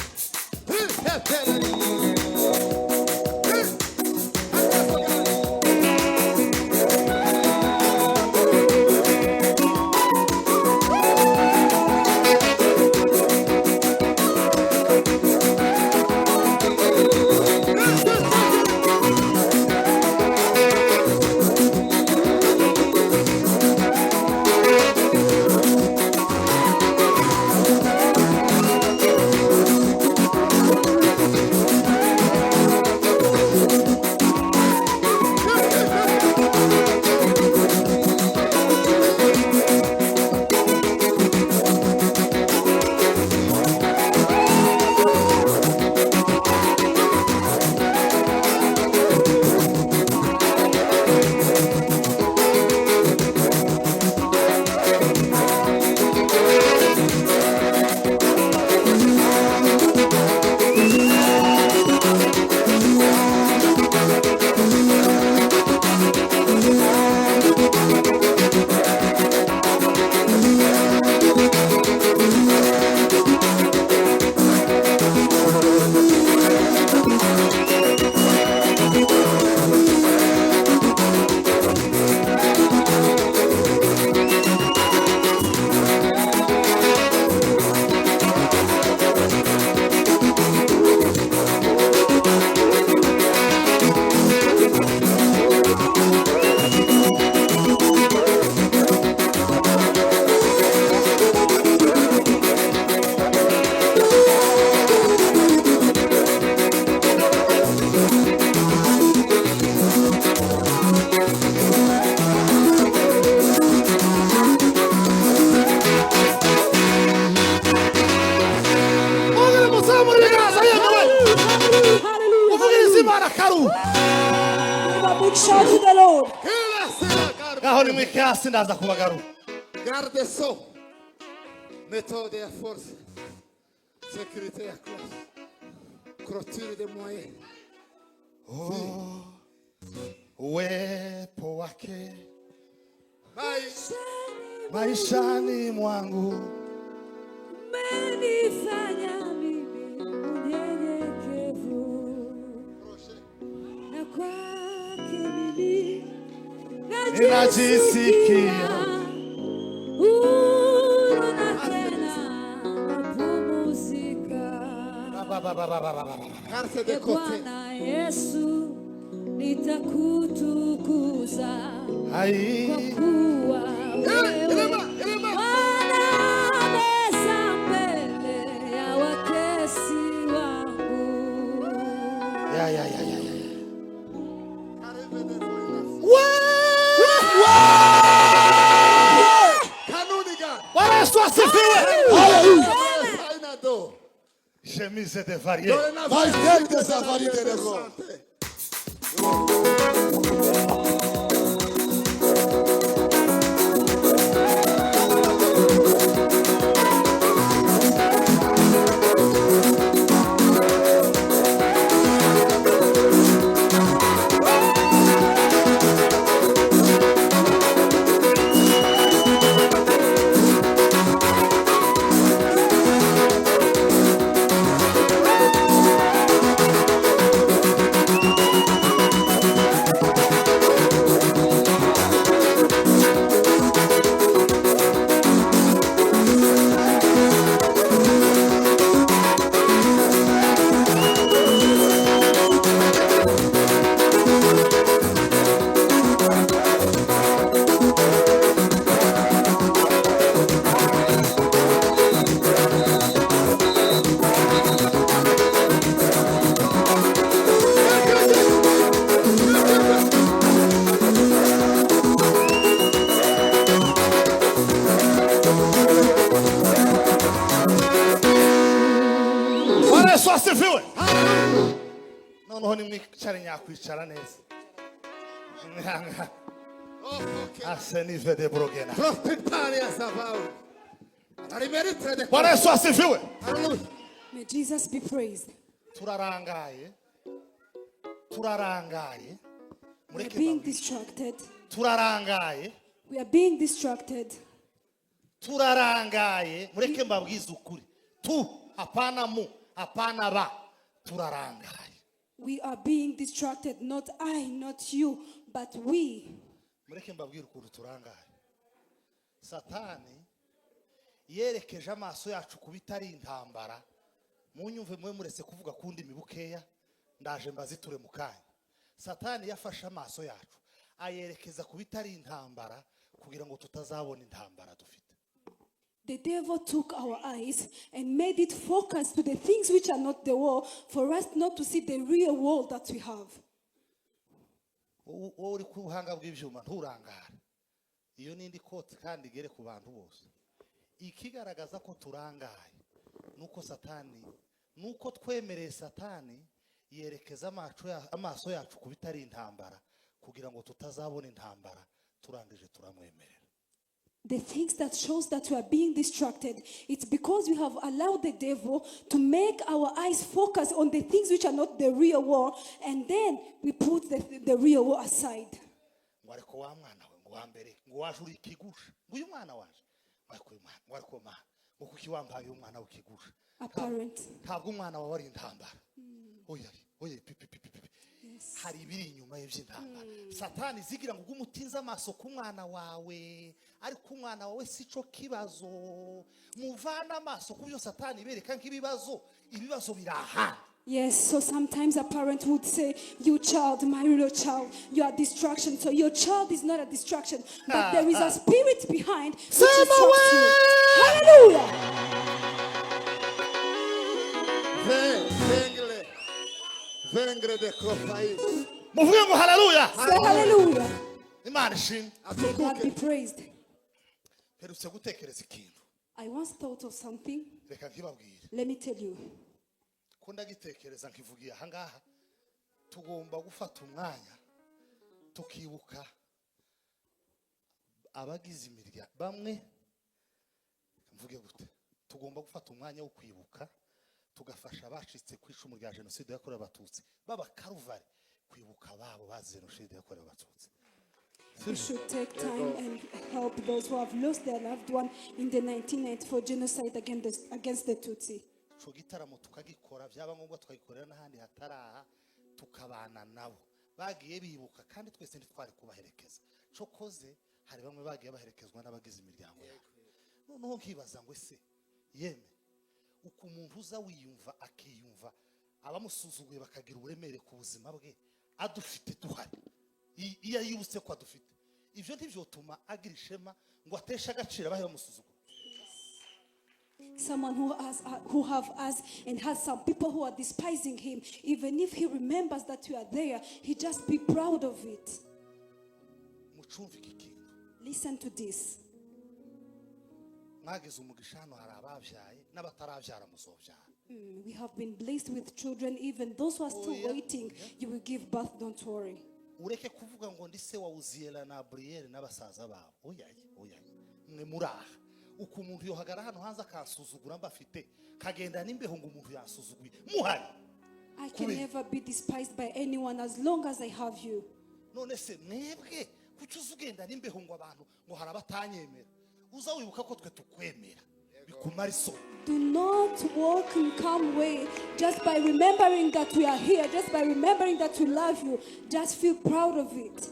Ndaza kubagaru. Garde so. Méthode à force. Sécurité à cause. Clôture des moyens. Uwepo wake maishani mwangu umenifanya mimi mnyenyekevu na kwake mimi ninajisikia huru na tena napumzika. Carte de Ee côté. Bwana Yesu, nitakutukuza ai kwa kuwa wewe wanameza mbele ya watesi wangu. ya Kanuni gani? Bwana Yesu asifiwe. Haina do. Chemise de varié. Vai ter dessa variedade de cor. noneho nimwicare nyakwicara neza. Asenive de brogena. Propitaria Savao. Arimerita de Bwana Yesu asifiwe. Hallelujah. May Jesus be praised. Turarangaye. We are Mureke being mbabwire. distracted. Turarangaye. We are being distracted. Turarangaye. Mureke mbabwize ukuri. Hapana mu, hapana ba. Turarangaye. We are being distracted. Not I, not you, but we. Mureke mbabwire ukuntu turangaye. Satani yerekeje amaso yacu kubitari intambara. Munyumve mwe murese kuvuga kundi mibukeya. Ndaje mbaziture mukanya. Satani yafashe amaso yacu ayerekeza kubitari intambara kugira ngo tutazabona intambara dufite. The devil took our eyes and made it focus to the things which are not the war, for us not to see the real world that we have. Uri ku buhanga bw'ibyuma nturangara. Iyo nindi kote kandi igere ku bantu bose. Ikigaragaza ko turangaye nuko Satani, nuko twemereye Satani yerekeza amaso yacu kubitari intambara kugira ngo tutazabona intambara turangije turamwemerera. The things that shows that we are being distracted, it's because we have allowed the devil to make our eyes focus on the things which are not the real war, and then we put the real war aside. Ngo ariko wa mwana we ngo wambere ngo wajuri ikigusha ngo uyu mwana waje ngo ariko mwana ngo kuki wambaye umwana w'ikigusha Apparent. ntabwo umwana wawe ari intambara. Oya hari ibiri inyuma y'iby'intambara. Satani zigira ngo umutinze amaso ku mwana wawe, ariko umwana wawe sico kibazo. Muvana amaso ku byo Satani bereka nk'ibibazo, ibibazo biraha. Yes, so sometimes a parent would say, you child, my little child, you are distraction. So your child is not a distraction, but there is a spirit behind which distracts you. Hallelujah! Vengre de Cropais. Muvuge ngo haleluya. Say hallelujah. Imana ishimwe. May God be praised. Perutse gutekereza ikintu. I once thought of something. Reka nkibabwire. Let me tell you. Ko ndagitekereza nkivugiye aha ngaha. Tugomba gufata umwanya tukibuka abagize imirya bamwe. Mvuge gute? Tugomba gufata umwanya wo kwibuka tugafasha abacitse ku icumu rya Jenoside yakorewe Abatutsi baba Karuvari kwibuka babo bazize Jenoside yakorewe Abatutsi. We should take time and help those who have lost their loved one in the 1994 genocide against the Tutsi. Cyo gitaramo tukagikora byaba ngombwa tukagikorera n'ahandi hataraha tukabana nabo bagiye bibuka kandi twese ntitwari kubaherekeza. Cyo koze hari bamwe bagiye baherekezwa n'abagize imiryango yabo. Noneho nkibaza ngo ese yeme uko umuntu uza wiyumva akiyumva abamusuzuguye bakagira uburemere ku buzima bwe adufite duhari iyo yibutse ko adufite ivyo ntivyotuma agira ishema ngo atesha agaciro abahe bamusuzugura. Someone who have us and has some people who are despising him, even if he remembers that you are there, he just be proud of it. Mucumve iki kintu. Listen to this. Mwagize umugisha hano hari abavyaye n'abataravyara muzovyara. We have been blessed with children, even those who are still waiting, you will give birth, don't worry. Ureke kuvuga ngo ndi se wa Uziela na Brielle n'abasaza babo. Oya mwe muraha. Uko umuntu yohagara hano hanze akansuzugura mbafite kagenda n'imbeho ngo umuntu yasuzuguye muhari. I can never be despised by anyone as long as I have you. None se mwebwe kucuzugenda n'imbeho ngo abantu ngo harabatanyemera. Uza wibuka ko twe tukwemera bikumara isoni. Do not walk in calm way just by remembering that we are here, just by remembering that we love you. Just feel proud of it.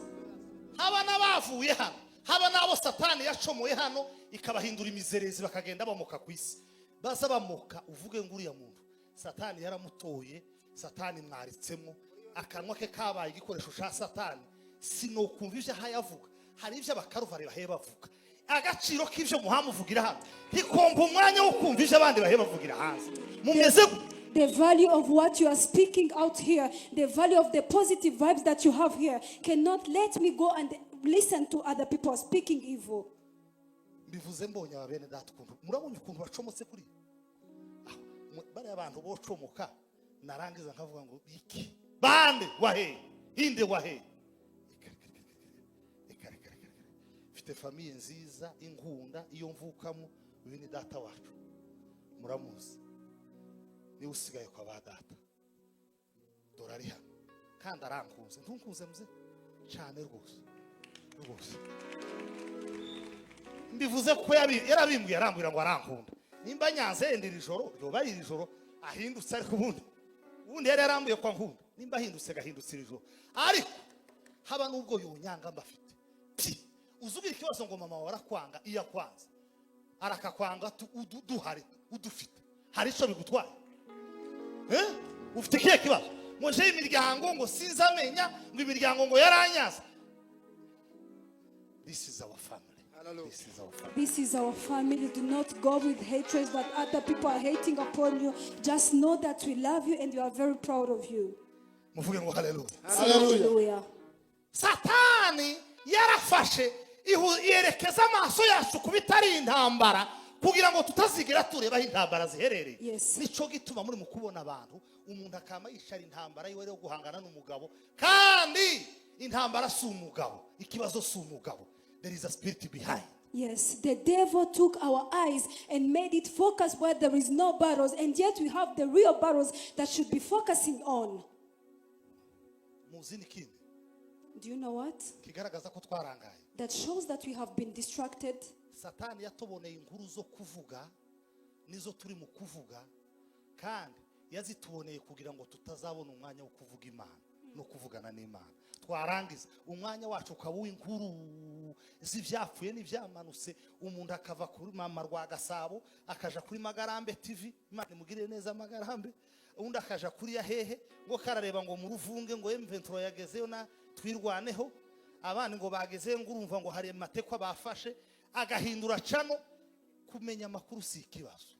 Haba n'abavuye hano, haba n'abo Satani yacomoye hano ikabahindura imizerezi bakagenda bamoka ku isi. Baza bamoka uvuge ngo uriya muntu Satani yaramutoye, Satani mwaritsemo akanwa ke kabaye igikoresho cya Satani. Sino kumva ivyo hayavuga, hari ivyo abakaruvari bahe bavuga. Agaciro k'ivyo muhamuvugira hano hikomba umwanya wo kumva ivyo abandi bahe bavugira hanze. Mumeze the value of what you are speaking out here, the value of the positive vibes that you have here cannot let me go and listen to other people speaking evil. Bivuze mbonye abene data ukuntu murabonye ukuntu bacomotse kuri bari abantu bocomoka narangiza nkavuga ngo iki bande wahe inde wahe mfite famiye nziza inkunda iyo mvukamo uyu ni data wacu muramuzi ni usigaye kwa ba data dorari hano kandi arankunze ntunkunze mze cyane rwose mbivuze ko yarabimbwiye arambwira ngo arankunda nimba nyanze endira ijoro ryoba iri joro ahindutse ariko ubundi yari yarambuye kwa nkunda nimba ahindutse gahindutse ijoro ariko haba nubwo yunyanga mbafite uzugira ikibazo ngo mama warakwanga iya kwanza arakakwanga duhari udufite hari ico bigutwaye ufite kiye kibazo muje imiryango ngo sinzamenya ngo imiryango ngo yaranyaza. This is our family. This is our family. Do not go with hatred that other people are hating upon you. Just know that we love you and we are very proud of you. Muvuge ngo hallelujah. Hallelujah. Satani yarafashe yerekeza amaso yacu kubitari intambara kugira ngo tutazigera tureba intambara ziherereye. Nico gituma muri mukubona abantu umuntu akama yishara intambara yiwe yo guhangana n'umugabo kandi intambara si umugabo ikibazo si umugabo. There is a spirit behind. Yes, the devil took our eyes and made it focus where there is no battles, and yet we have the real battles that should be focusing on. Do you know what? That shows that we have been distracted. Satani yatoboneye inkuru zo kuvuga nizo turi mu kuvuga kandi yazituboneye kugira ngo tutazabona umwanya wo kuvuga Imana no kuvugana n'Imana. Twarangiza umwanya wacu ukabuye inkuru z'ivyapfuye n'ivyamanutse umuntu akava kuri mama rwa Gasabo akaja kuri Magarambe TV. Imana imugirire neza Magarambe. Undi akaja kuri ya hehe ngo karareba ngo mu ruvunge ngo M23 yagezeyo na twirwaneho abandi ngo bageze ngo urumva ngo hari amatekwa bafashe agahindura cano. Kumenya makuru si ikibazo.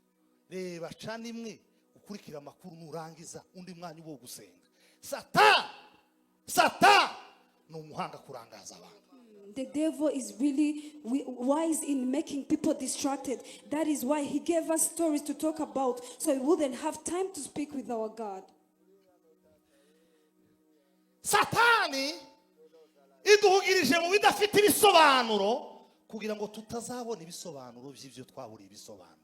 Reba cana imwe ukurikira makuru nurangiza undi mwanya wo gusenga. Satan no muhanga kurangaza abantu. The devil is really wise in making people distracted. That is why he gave us stories to talk about so we wouldn't have time to speak with our God. Satani iduhugirije mu bidafite ibisobanuro kugira ngo tutazabona ibisobanuro by'ivyo twaburiye ibisobanuro.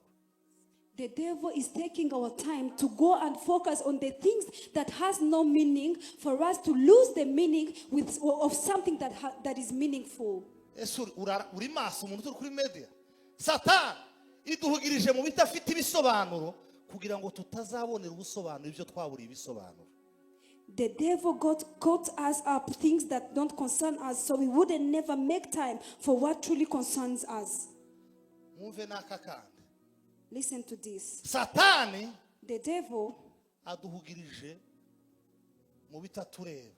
The devil is taking our time to go and focus on the things that has no meaning for us to lose the meaning of something that is meaningful. Uri maso umuntu turi kuri media. Satan iduhugirije mu bidafite ibisobanuro kugira ngo tutazabonera ubusobanuro ibyo twaburiye ibisobanuro. The devil caught us up things that don't concern us so we wouldn't never make time for what truly concerns us. Mumve nakakandi. Listen to this. Satani, the devil, aduhugirije mu bitatureba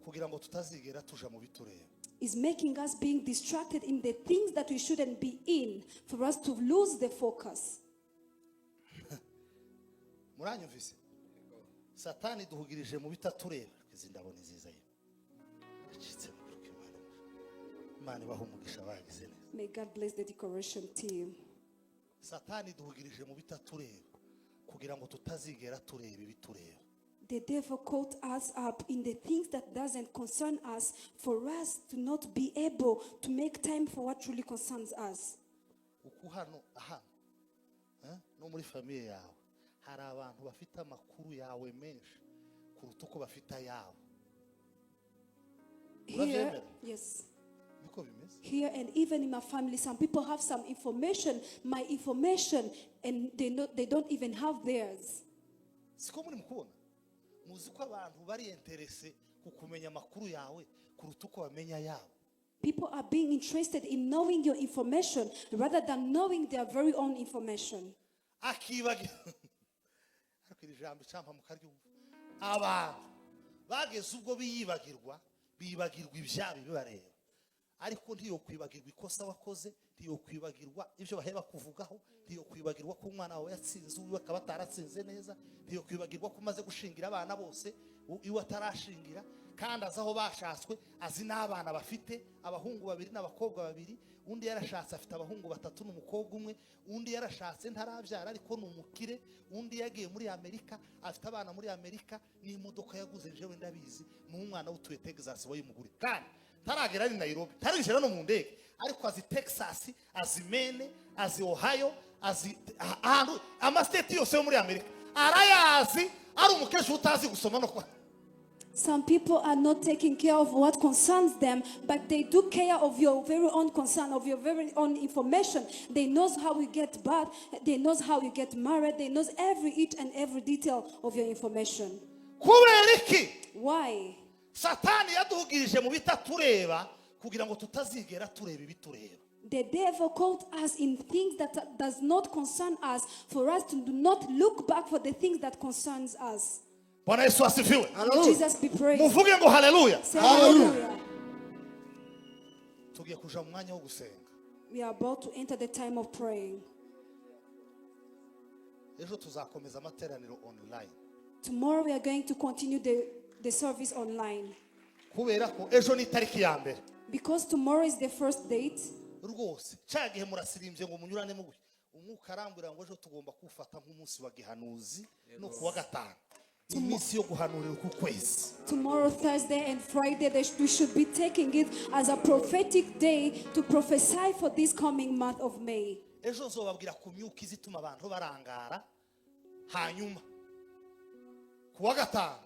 kugira ngo tutazigera tuja mu bitureba. Is making us being distracted in the things that we shouldn't be in for us to lose the focus. Muranyumvise? Satani duhugirije mu bitatureba kwizindabona nziza ye. Acitse mu Imana. Imana bahumugisha bagize neza. May God bless the decoration team. Satani duhugirije mu bitatureba kugira ngo tutazigera tureba ibitureba. The devil caught us up in the things that doesn't concern us for us to not be able to make time for what truly concerns us. Ukuhano no muri famille yawe hari abantu bafite amakuru yawe menshi kuruta uko bafita yawe. Here, yes. Here and even in my family, some people have some information, my information, and they don't even have theirs. Siko muri mukubona muzi ko abantu bari interesse kukumenya makuru yawe kuruta uko bamenya yawe. People are being interested in knowing your information rather than knowing their very own information. Akibagira akiri jambo cyampa mukaryumva abantu bageze ubwo biyibagirwa ibyabi bibareba. Ariko ntiyo kwibagirwa ikosa wakoze, ntiyo kwibagirwa ibyo baheba kuvugaho, ntiyo kwibagirwa ko umwana wawe yatsinze uwe akaba ataratsinze neza, ntiyo kwibagirwa ko umaze gushingira abana bose iwe atarashingira, kandi azi aho bashatswe, azi n'abana bafite, abahungu 2 n'abakobwa 2. Undi yarashatse afite abahungu 3 n'umukobwa 1. Undi yarashatse ntarabyara ariko n'umukire. Undi yagiye muri Amerika afite abana muri Amerika, n'imodoka yaguze jewe ndabizi, n'umwana utuye Texas we yimuguri, kandi taragera ni Nairobi, tarigera no mu ndege, ariko azi Texas, azi Maine, azi Ohio, azi amastate yose yo muri Amerika arayazi, ari umukesha utazi gusoma no kwa. Some people are not taking care of what concerns them, but they do care of your very own concern, of your very own information. They knows how you get birth, they knows how you get married, they knows each and every detail of your information. Kuberiki Why? Satani yaduhugirije mu bitatureba kugira ngo tutazigera tureba ibitureba. The devil caught us in things that does not concern us, for us to do not look back for the things that concerns us. Bwana Yesu asifiwe. Jesus be praised. Muvuge ngo haleluya. Say hallelujah. Tugiye kuja mu mwanya wo gusenga. We are about to enter the time of praying. Ejo tuzakomeza amateraniro online. Tomorrow we are going to continue the service online. Kubera ko ejo ni tariki ya mbere. Because tomorrow is the first date. Rwose cyagihe murasirimbye ngo munyurane mu buye. Umwuka arambura ngo ejo tugomba kufata nk'umunsi wa gihanuzi no kuwa gatanu. Iminsi yo guhanurira ku kwezi. Tomorrow, Thursday and Friday, we should be taking it as a prophetic day to prophesy for this coming month of May. Ejo nzobabwira ku myuka izituma abantu barangara, hanyuma kuwa gatanu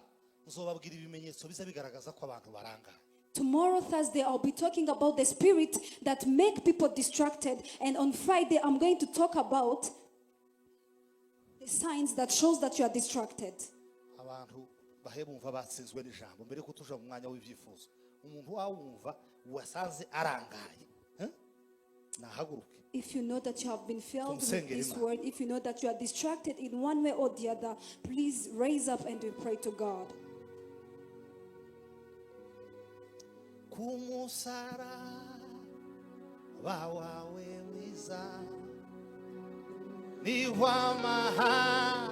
nzobabwira ibimenyetso biza bigaragaza ko abantu barangara. Tomorrow, Thursday, I'll be talking about the spirit that make people distracted, and on Friday, I'm going to talk about the signs that shows that you are distracted. Abantu bahebumva batsinzwe n'ijambo mbere ko tuja mu mwanya w'ibyifuzo. Umuntu wawumva wasanze arangaye, nahaguruke. If you know that you have been filled with this word, if you know that you are distracted in one way or the other, please raise up and we pray to God. Kumusara wawe mwiza ni wa mahanga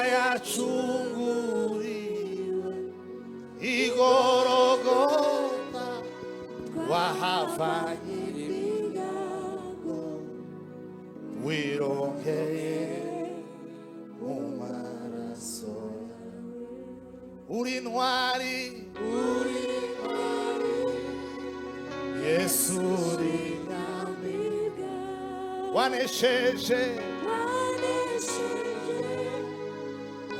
yachunguriwe igorogota wahavanye wirongeye mu maraso uri ntwari Yesu uri nyamibwa wanesheje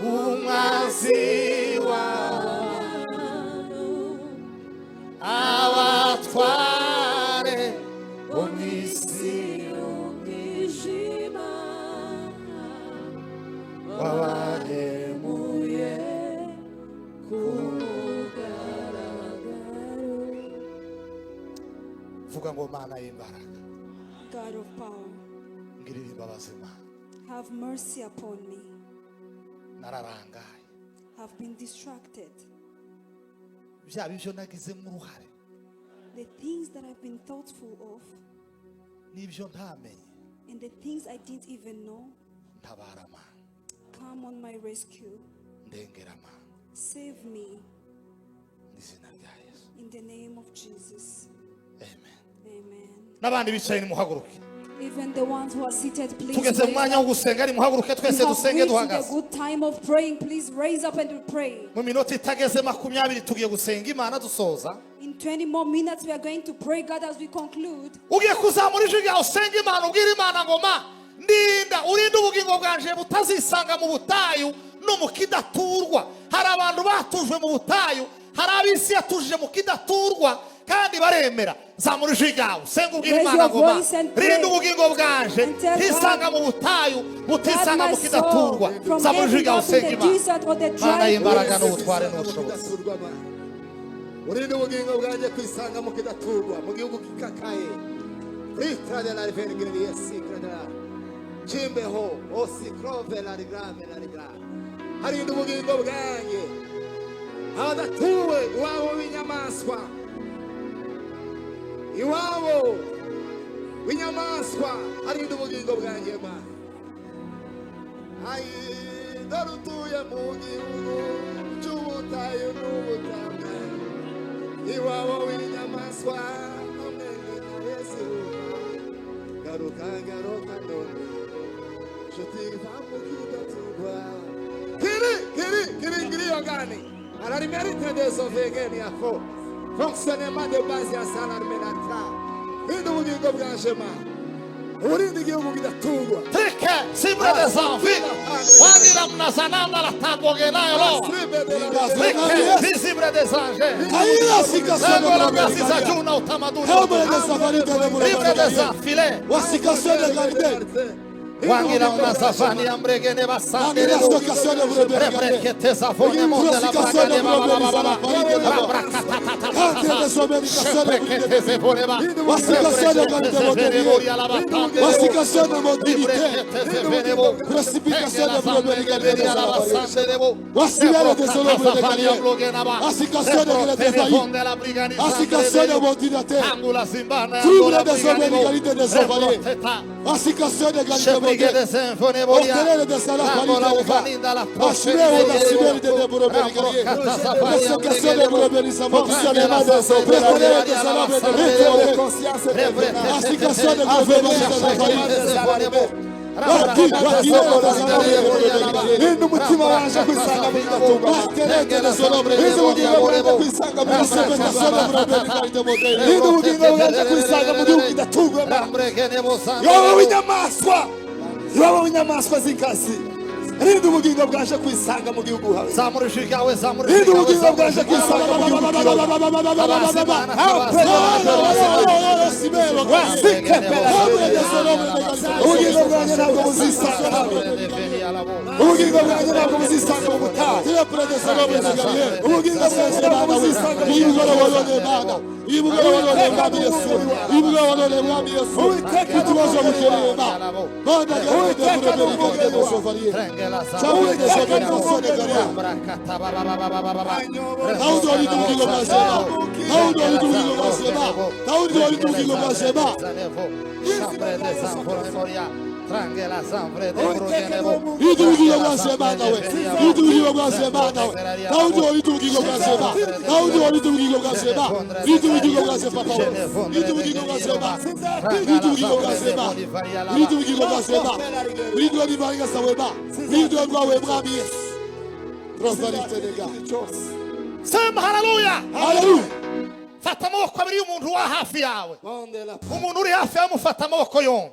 umwazi wawe abatware bo mw'isi y'umwijima wabahemuye ku mugaragaro. Vuga ngo Mana y'imbaraga, God of power, ngirira imbabazi Mana, have mercy upon me. nararangaye, Have been distracted. bya bivyo nagizemo uruhare, The things that I've been thoughtful of, n'ibyo ntamenye, and the things I didn't even know, ntabara Mana, come on my rescue. ndengera Mana, Save me n'izina rya Yesu, in the name of Jesus. amen. Amen. N'abandi bicaye nimuhaguruke. Even the ones who are seated, please Tugeze mu raise mwanya up. wo gusenga, nimuhaguruke We twese have dusenge reached the duhagaze. good time of praying. Please raise up and we pray. Mu minota itageze 20 tugiye gusenga Imana dusoza. In 20 more minutes, we are going to pray God as we conclude. Ugiye kuzamura ijwi ryawe usenga Imana, ubwira Imana ngo Ma, ndinda urinde ubugingo bwanje butazisanga mu butayu no mu kidaturwa. Hari abantu batujwe mu butayu, hari abisi yatujije mu kidaturwa kandi baremera. Zamura ijwi ryawe usenga ubwira Imana ngo Ma, rinde ubugingo bwanje ntisanga mu butayu butisanga mu kidaturwa. Zamura ijwi ryawe usenga Imana. Mana y'imbaraga n'ubutware n'ubushobozi, urinde ubugingo bwanjye kwisanga mu kidaturwa mu gihugu gikakaye. Ritra de la rivergre yesikra de la chimbeho osikrove la rigrame la rigra. Harinde ubugingo bwanjye abadatuwe iwabo w'inyamaswa, iwabo w'inyamaswa, harinde ubugingo bwanjye Mana. Ayi darutuye mu gihugu cy'ubu butayu n'ubutaka iwabo w'inyamaswa namenye nawe ziruka garuka garuka none nshuti mpamvu kidatugwa kiri yongani à la mérite des ovegeni à faux fonctionnement de base ya salar menatra indo bugingo bwajema urindi gihugu kidatugwa Trike simre de zanfi. Wangira mnazananda la tabogenayo lo. Trike simre de zanje. Aila sikasone Zango la brother gasiza Galia. juna utamaduni. Helme de safari de Libre de brother. zanfile. Wasikasone Galia. Wangira mnazafani amregene basande. Wangira sikasone brother Galia. Rebrekete zafone monde la bragane baba. Kante de someni kasone Sheprekete zefoneba. Wasikasone Galia. Wasikasone modilite. Precipitazione brother Galia. Wasibere de solo brother Galia. Wasikasone Galia. Wasikasone modilite. Trible de someni Galia de safari. Wasikasone Galia. Brigade Sinfonie Bolia. Ottenere de sala qualità. Asmeo da siberi de brother Galia. Wasikasone brother Samotisione made sopra. Ottenere de sala brother consciência Wasikasone brother Galia. indo mutima wanje kwisanga mu kidatugwa indo bugingo bwanje kwisanga mu indo bugingo bwanje kwisanga mu gihugu kidatugwa yoba w'inyamaswa z'inkazi indo bugingo bwanje kwisanga mu gihugu hawe indo bugingo bwanje kwisanga mu gihugu ubugingo bwanje ntabwo buzisanga hamwe ubugingo bwanje ntabwo buzisanga mu butayu ubugingo bwanje ntabwo buzisanga mu Tranquila sempre de Brugenebo. Idugigo bwasema nawe. Idugigo bwasema nawe. Naudo idugigo bwasema. Naudo idugigo bwasema. Idugigo bwasema papa. Idugigo bwasema. Idugigo bwasema. Idugigo bwasema. Idugigo bwasema saweba. Idugigo bwasema Yesu. Prosperite de ga. Sema haleluya. Hallelujah. Fata amaboko abiri y'umuntu wa hafi yawe. Umuntu uri hafi yawe mufata amaboko yombi.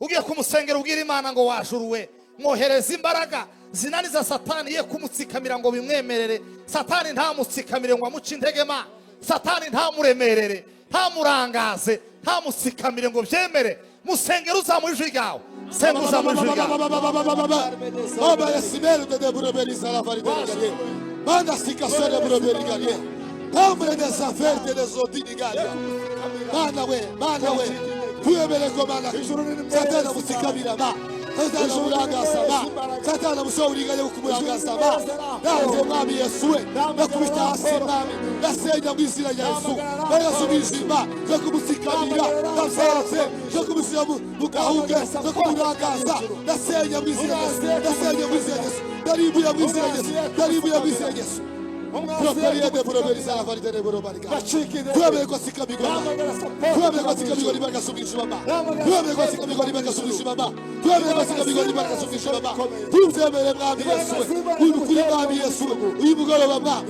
Ugiye kumusengera ubwira Imana ngo wajuruwe mwohereza imbaraga zinaniza satani ye kumutsikamira ngo bimwemerere. Satani ntamutsikamire ngo amuce integema. Satani ntamuremerere, ntamurangaze, ntamutsikamire ngo byemere. Musengera uzamuye ijwi ryawe. Senga uzamuye ijwi ryawe. Baba yasimero de broberi sala farite galie. Manda sikasone broberi galie. Hombre de saferte de zodini galie. Mana we. Tuyebere komana. Satana musikamira ba. Satana murangasa ba. Satana musawurigaye kumurangasa ba. Naze mwami Yesu. Nakubita hasi mwami. Nasenya mwizina ya Yesu. Bayasubizima. Zakumusikamira. Nasase. Zakumusira mukahuge. Zakumurangasa. Nasenya mwizina ya Yesu. Nasenya mwizina ya Yesu. Daribu ya mwizina ya Yesu. Daribu ya mwizina ya Yesu. Proferia de broberi sala farite de brobari. Tuebe ko sikamigwa. Tuebe ko sikamigwa ni baka subisha baba. Tuebe ko sikamigwa ni baka subisha baba. Tuebe ko sikamigwa ni baka subisha baba. Tuebe mwami Yesu. Uyu kuri mwami Yesu. Uyu mugoro baba.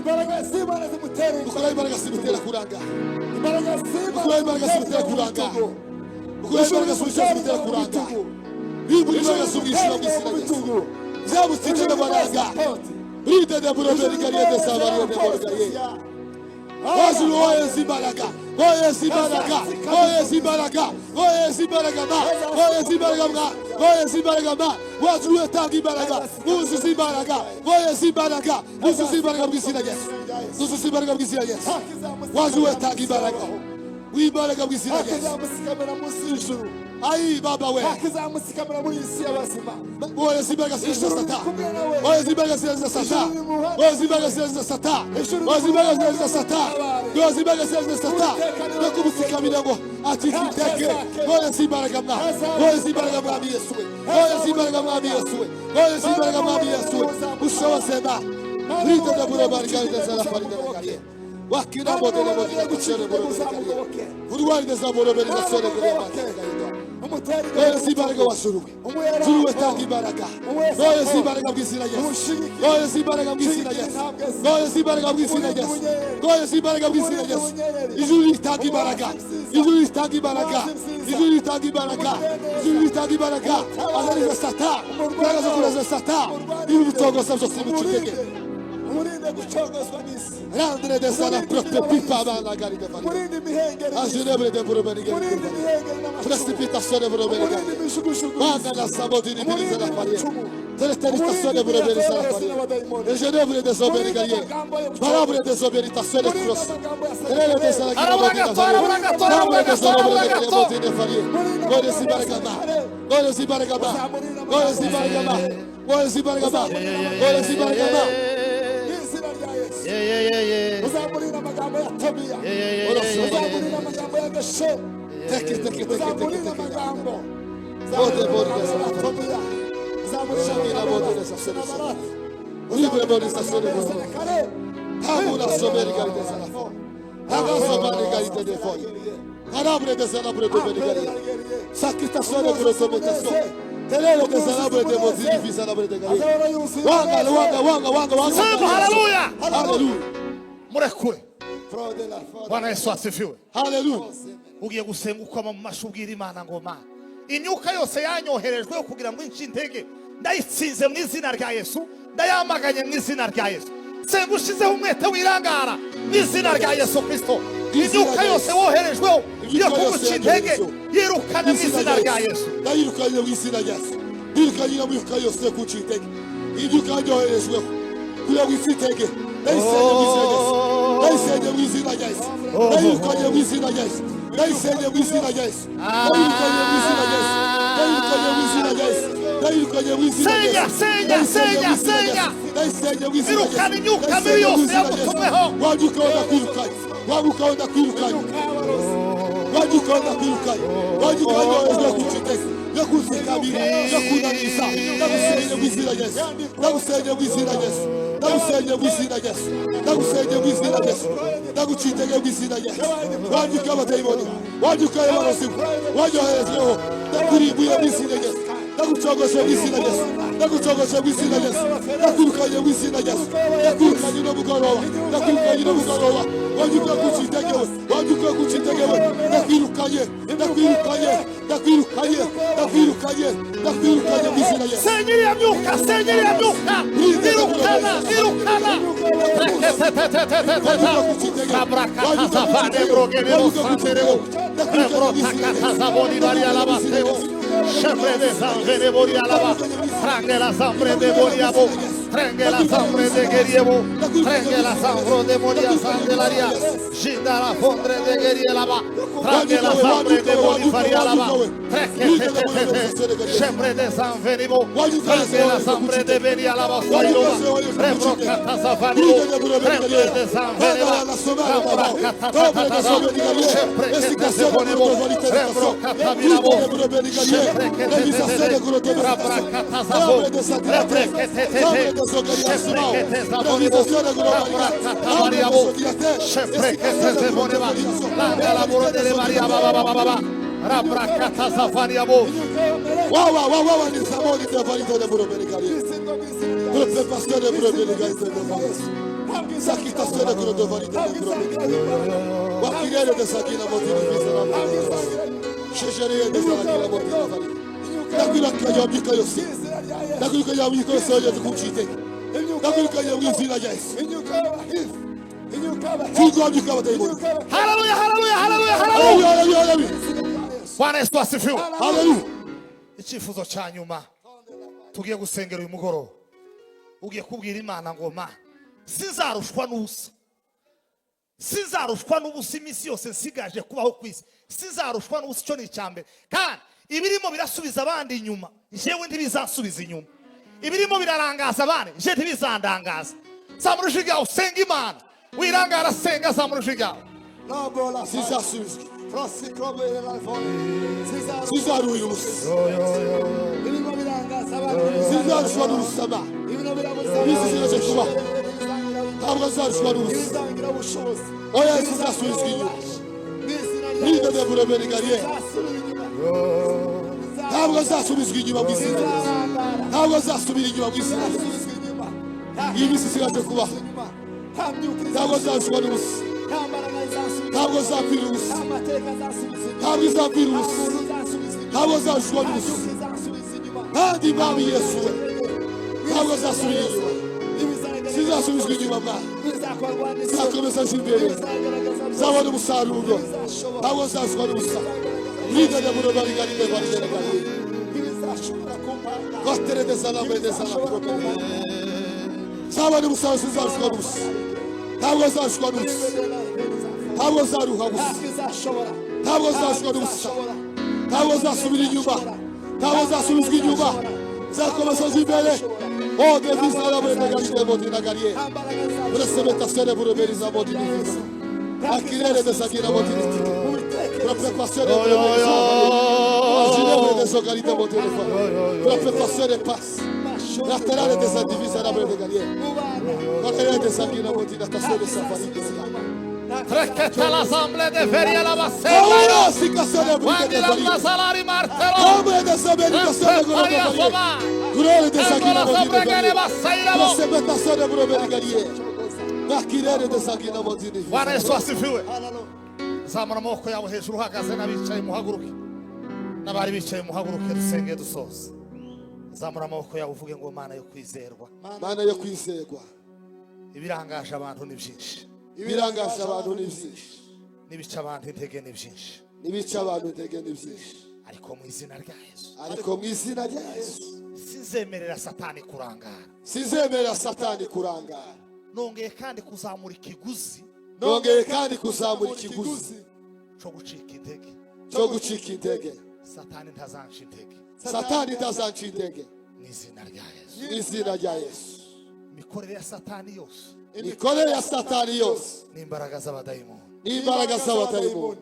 Ukora imbaraga simutera kuranga. Ukora imbaraga simutera kuranga. Ukora imbaraga simutera kuranga. Uyu imbaraga subisha baba. Zabu sitira baraga. Ride de broberi galie de savarie de borgaye. Wazulu oye zimbaraga. Oye zimbaraga. Oye zimbaraga. Oye zimbaraga ma. Oye zimbaraga ma. Oye zimbaraga ma. Wazulu etangi baraga. Musu zimbaraga. Oye zimbaraga. Musu zimbaraga bwisina Yesu. Musu zimbaraga bwisina Yesu. Wazulu etangi baraga. Wibaraga bwisina Yesu. Ai baba we. hakizamusikamira muri isi y'abazima. Oye zimbaraga sisa sata. Oye zimbaraga sisa sata. Oye zimbaraga sisa sata. Oye zimbaraga sisa sata. Oye zimbaraga sisa sata. Nakumusikamira ngo atikiteke. Oye zimbaraga ma. Oye zimbaraga ma Yesu. Oye zimbaraga ma Yesu. Oye zimbaraga ma Yesu. Ushobose ma. Rite de burabari de zala faride de galie. Wakina bote de bote de chere burabari. Vurwari de zaboro beri de sore galie. Oye si baraka wasuru. Suru etangi baraka. Oye si baraka bisina yes. Oye si baraka bisina yes. Oye si baraka bisina yes. Oye si baraka bisina yes. Izuli etangi baraka. Izuli etangi baraka. Izuli etangi baraka. Izuli etangi baraka. Azali za sata. Baraka za kula za sata. Ibu togo sa simu chiteke. Randre de sana proprio pipa banda gari de fare. Ajunebre de burabari gari. Precipitazione burabari gari. Banda la saboti di biri zala fare. Telestazione burabari zala fare. Ajunebre de soberi gari. Parabre de soberi tassone cross. Rele de sana Gole si baragaba. Gole si baragaba. Gole si baragaba. Gole si baragaba. Gole si baragaba. Uzamurira amagambo ya Tobiya. Uzamurira amagambo ya Geshe. Uzamurira amagambo. Uzamurira Tobiya. Uzamurira amagambo ya Libre morissazione Hamuna soberi gari de sana fo. Agazabari gari de foi. Carabre de sana bre de gari. Sacrificazione per sommetazione. Telele de sana bre de mozili fi sana bre de gari. Wanga. Sema haleluya. Hallelujah. Murekure. Bwana Yesu asifiwe. Hallelujah. Ugiye gusenga ukoma mu mashubwira Imana ngo Mana imyuka yose yanyoherejwe kugira ngo inci intege ndayitsinze mu izina rya Yesu, ndayamaganye mu izina rya Yesu. Senga ushizeho umwete wirangara mu izina rya Yesu Kristo. Imyuka yose woherejweho yo kuguca intege yirukane mu izina rya Yesu. Ndayirukanye mu izina rya Yesu. Yirukanye mu myuka yose yo kuguca intege. Imyuka yanyoherejweho kugira ngo inci intege ndayisenye mu izina rya Yesu. Ndayisenye mu izina rya Yesu. Ndayirukanye mu izina rya Yesu. Ndayisenye mu izina rya Yesu. Ndayirukanye mu izina rya Yesu. Ndayirukanye mu izina rya Yesu. Ndayirukanye mu izina rya Yesu. Senya. Ndayisenye mu izina rya Yesu. Irukana imyuka mibi yose yagutumweho. Wabyuka ndakwirukanye. Wabyuka ndakwirukanye. Wabyuka ndakwirukanye. Wabyuka ndakwirukanye kuguca intege. Yakuzikamira. Yakunaniza. Ndagusenye mu izina rya Yesu. Ndagusenye mu izina rya Yesu. Ndagusenye mu izina rya Yesu. Ndagusenye mu izina rya Yesu. Ndaguca intege mu izina rya Yesu. Wabyuka abadayimoni. Wabyuka abarozi. Wanyoherejweho. Ndakurimbuye mu izina rya Yesu. Ndagucogoshe mu izina rya Yesu. Ndagucogoshe mu izina rya Yesu. Ndakwirukanye mu izina rya Yesu. Ndakwirukanye no mugoroba. Ndakwirukanye no mugoroba. Wabyuka kuguca intege we. Wabyuka kuguca intege we. Ndakwirukanye. Ndakwirukanye. Ndakwirukanye. Ndakwirukanye. Ndakwirukanye mu izina rya Yesu. Senyeri ya myuka. Irukana. Kabrakata zafane brogevero santereo. Rebrokata zaboni varia labasteo. Shembre de zanvene boria laba. Frange la zambre de boriabo. Prenge la zambre de Gerievo, prenge la zambro de Moria Sandelaria, Ginda la fondre de Gerielaba, prenge la zambre de Bolifarialaba, sempre de Zanvenivo, prenge la zambre de Benialaba, Rebro Catazavanivo, prenge de Zanveniva, Rabra Catazavanivo, sempre de Zebonivo, Rebro Catavinavo, sempre de Rabra Catazavo, Rebre sempre che se voleva la lavoro delle Maria baba Rabrakata Zafaniamo. Wow, ni samoni de valito de burobelikaria. Proprio pastore burobelikaria de valito. Sakitazione con de valito de burobelikaria. Wakirere de sakina motini misera. Shesherie de sakina motini. Nakula kayo bika yosi. Nakula kayo bika yosi ya kuchite. Nakula kayo bika yosi. Hallelujah. Bwana Yesu asifiwe. Hallelujah. Icyifuzo cya nyuma tugiye gusengera uyu mugoroba. Ugiye kubwira Imana ngo ma sinzarushwa n'ubusa. Sinzarushwa n'ubusa iminsi yose nsigaje kubaho kwisi. Sinzarushwa n'ubusa cyo ni icyambere. Kandi ibirimo birasubiza abandi inyuma. Jewe ntibizasubiza inyuma. Ibirimo birarangaza abandi. Je ntibizandangaza. Samurushiga usenga Imana. Wirangara senga samurushiga. Sinzasubiza. sizaruhira ubusa, Ibintu birangaza abantu. sizarushwa n'ubusama. Ibintu birabuza Ibisi abantu. ziraje kubaho, ntabwo azarushwa n'ubusa. Ibizagira ubushobozi. Oya, sizasubizwa inyuma. N'izina rya Nido de buroberi gariye, Zasubira inyuma. ntabwo azasubizwa inyuma mu izina rye. Zizarangara. Ntabwo azasubira inyuma mu izina rye. Zasubizwa inyuma. Ibisi ziraje kubaho, Inyuma. Nta myuka ntabwo azarushwa izasubizwa n'ubusa. inyuma. Nta mbaraga zizasubizwa Ntabwo inyuma. azapfira ubusa, Nta mateka azasubizwa inyuma. ntabwo izapfira Nta ubusa, muntu uzasubizwa inyuma. ntabwo azarushwa Nta n'ubusa. myuka izasubizwa inyuma. Kandi mwami Yesu we, ntabwo azasubira inyuma, sizasubizwa inyuma mwana. Zakomeza aje imbere, zabona umusaruro, ntabwo azazwa n'ubusa. Nido de buroberi gariye, gariye, gariye. Gotere de salame de salame. Zabona umusaruro, sizazwa n'ubusa. Ntabwo azazwa n'ubusa, ntabwo azaruha busa, ntabwo azazwa n'ubusa, ntabwo azasubira inyuma, ntabwo azasubizwa inyuma. Zakomeza aje imbere. Oh, de visarame de gariye, modina gariye. Presebetazione buroberi za modini visa. Akirere de sakira modini. Preparazione buroberi za modini. Agilere de sogarite modini fa. Preparazione pass. Laterale de sa divisa la breve gariye. Laterale de sakira modini. Tazione safari. Trekete l'assemblée de feria la bassella. Ora si cassone Quando brigate la gariye. salari martelo. Come de saberi cassone buroberi gariye. Glore de sakira modini gariye. Presebetazione buroberi gariye. Akirere de sakira modini. Bwana Yesu asifiwe. Zamura amaboko yawe hejuru uhagaze n'abicaye muhaguruke. N'abari bicaye muhaguruke dusenge dusoza. Zamura amaboko yawe uvuge ngo Mana yo kwizerwa. Mana yo kwizerwa. Ibirangaje abantu ni byinshi. Ibirangaje abantu ni byinshi, N'ibica abantu intege ni byinshi. n'ibica abantu intege ni byinshi, Ariko mu izina rya Yesu ariko mu izina rya Yesu sinzemerera Satani kurangara. sizemera Satani kurangara. Nongeye kandi kuzamura ikiguzi Nongeye kandi kuzamura ikiguzi cyo gucika intege. cyo gucika intege. Satani ntazanca intege. Satani ntazanca intege Mu izina rya Yesu. mu izina rya Yesu. Imikorere ya Satani yose Imikorere ya Satani yose n'imbaraga z'abadayimoni n'imbaraga z'abadayimoni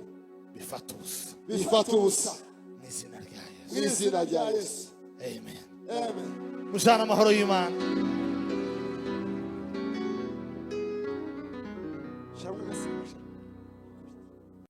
bifata ubusa. bifata ubusa Mu izina rya Yesu. mu izina rya Yesu. Amen. Amen. Mujana amahoro y'Imana.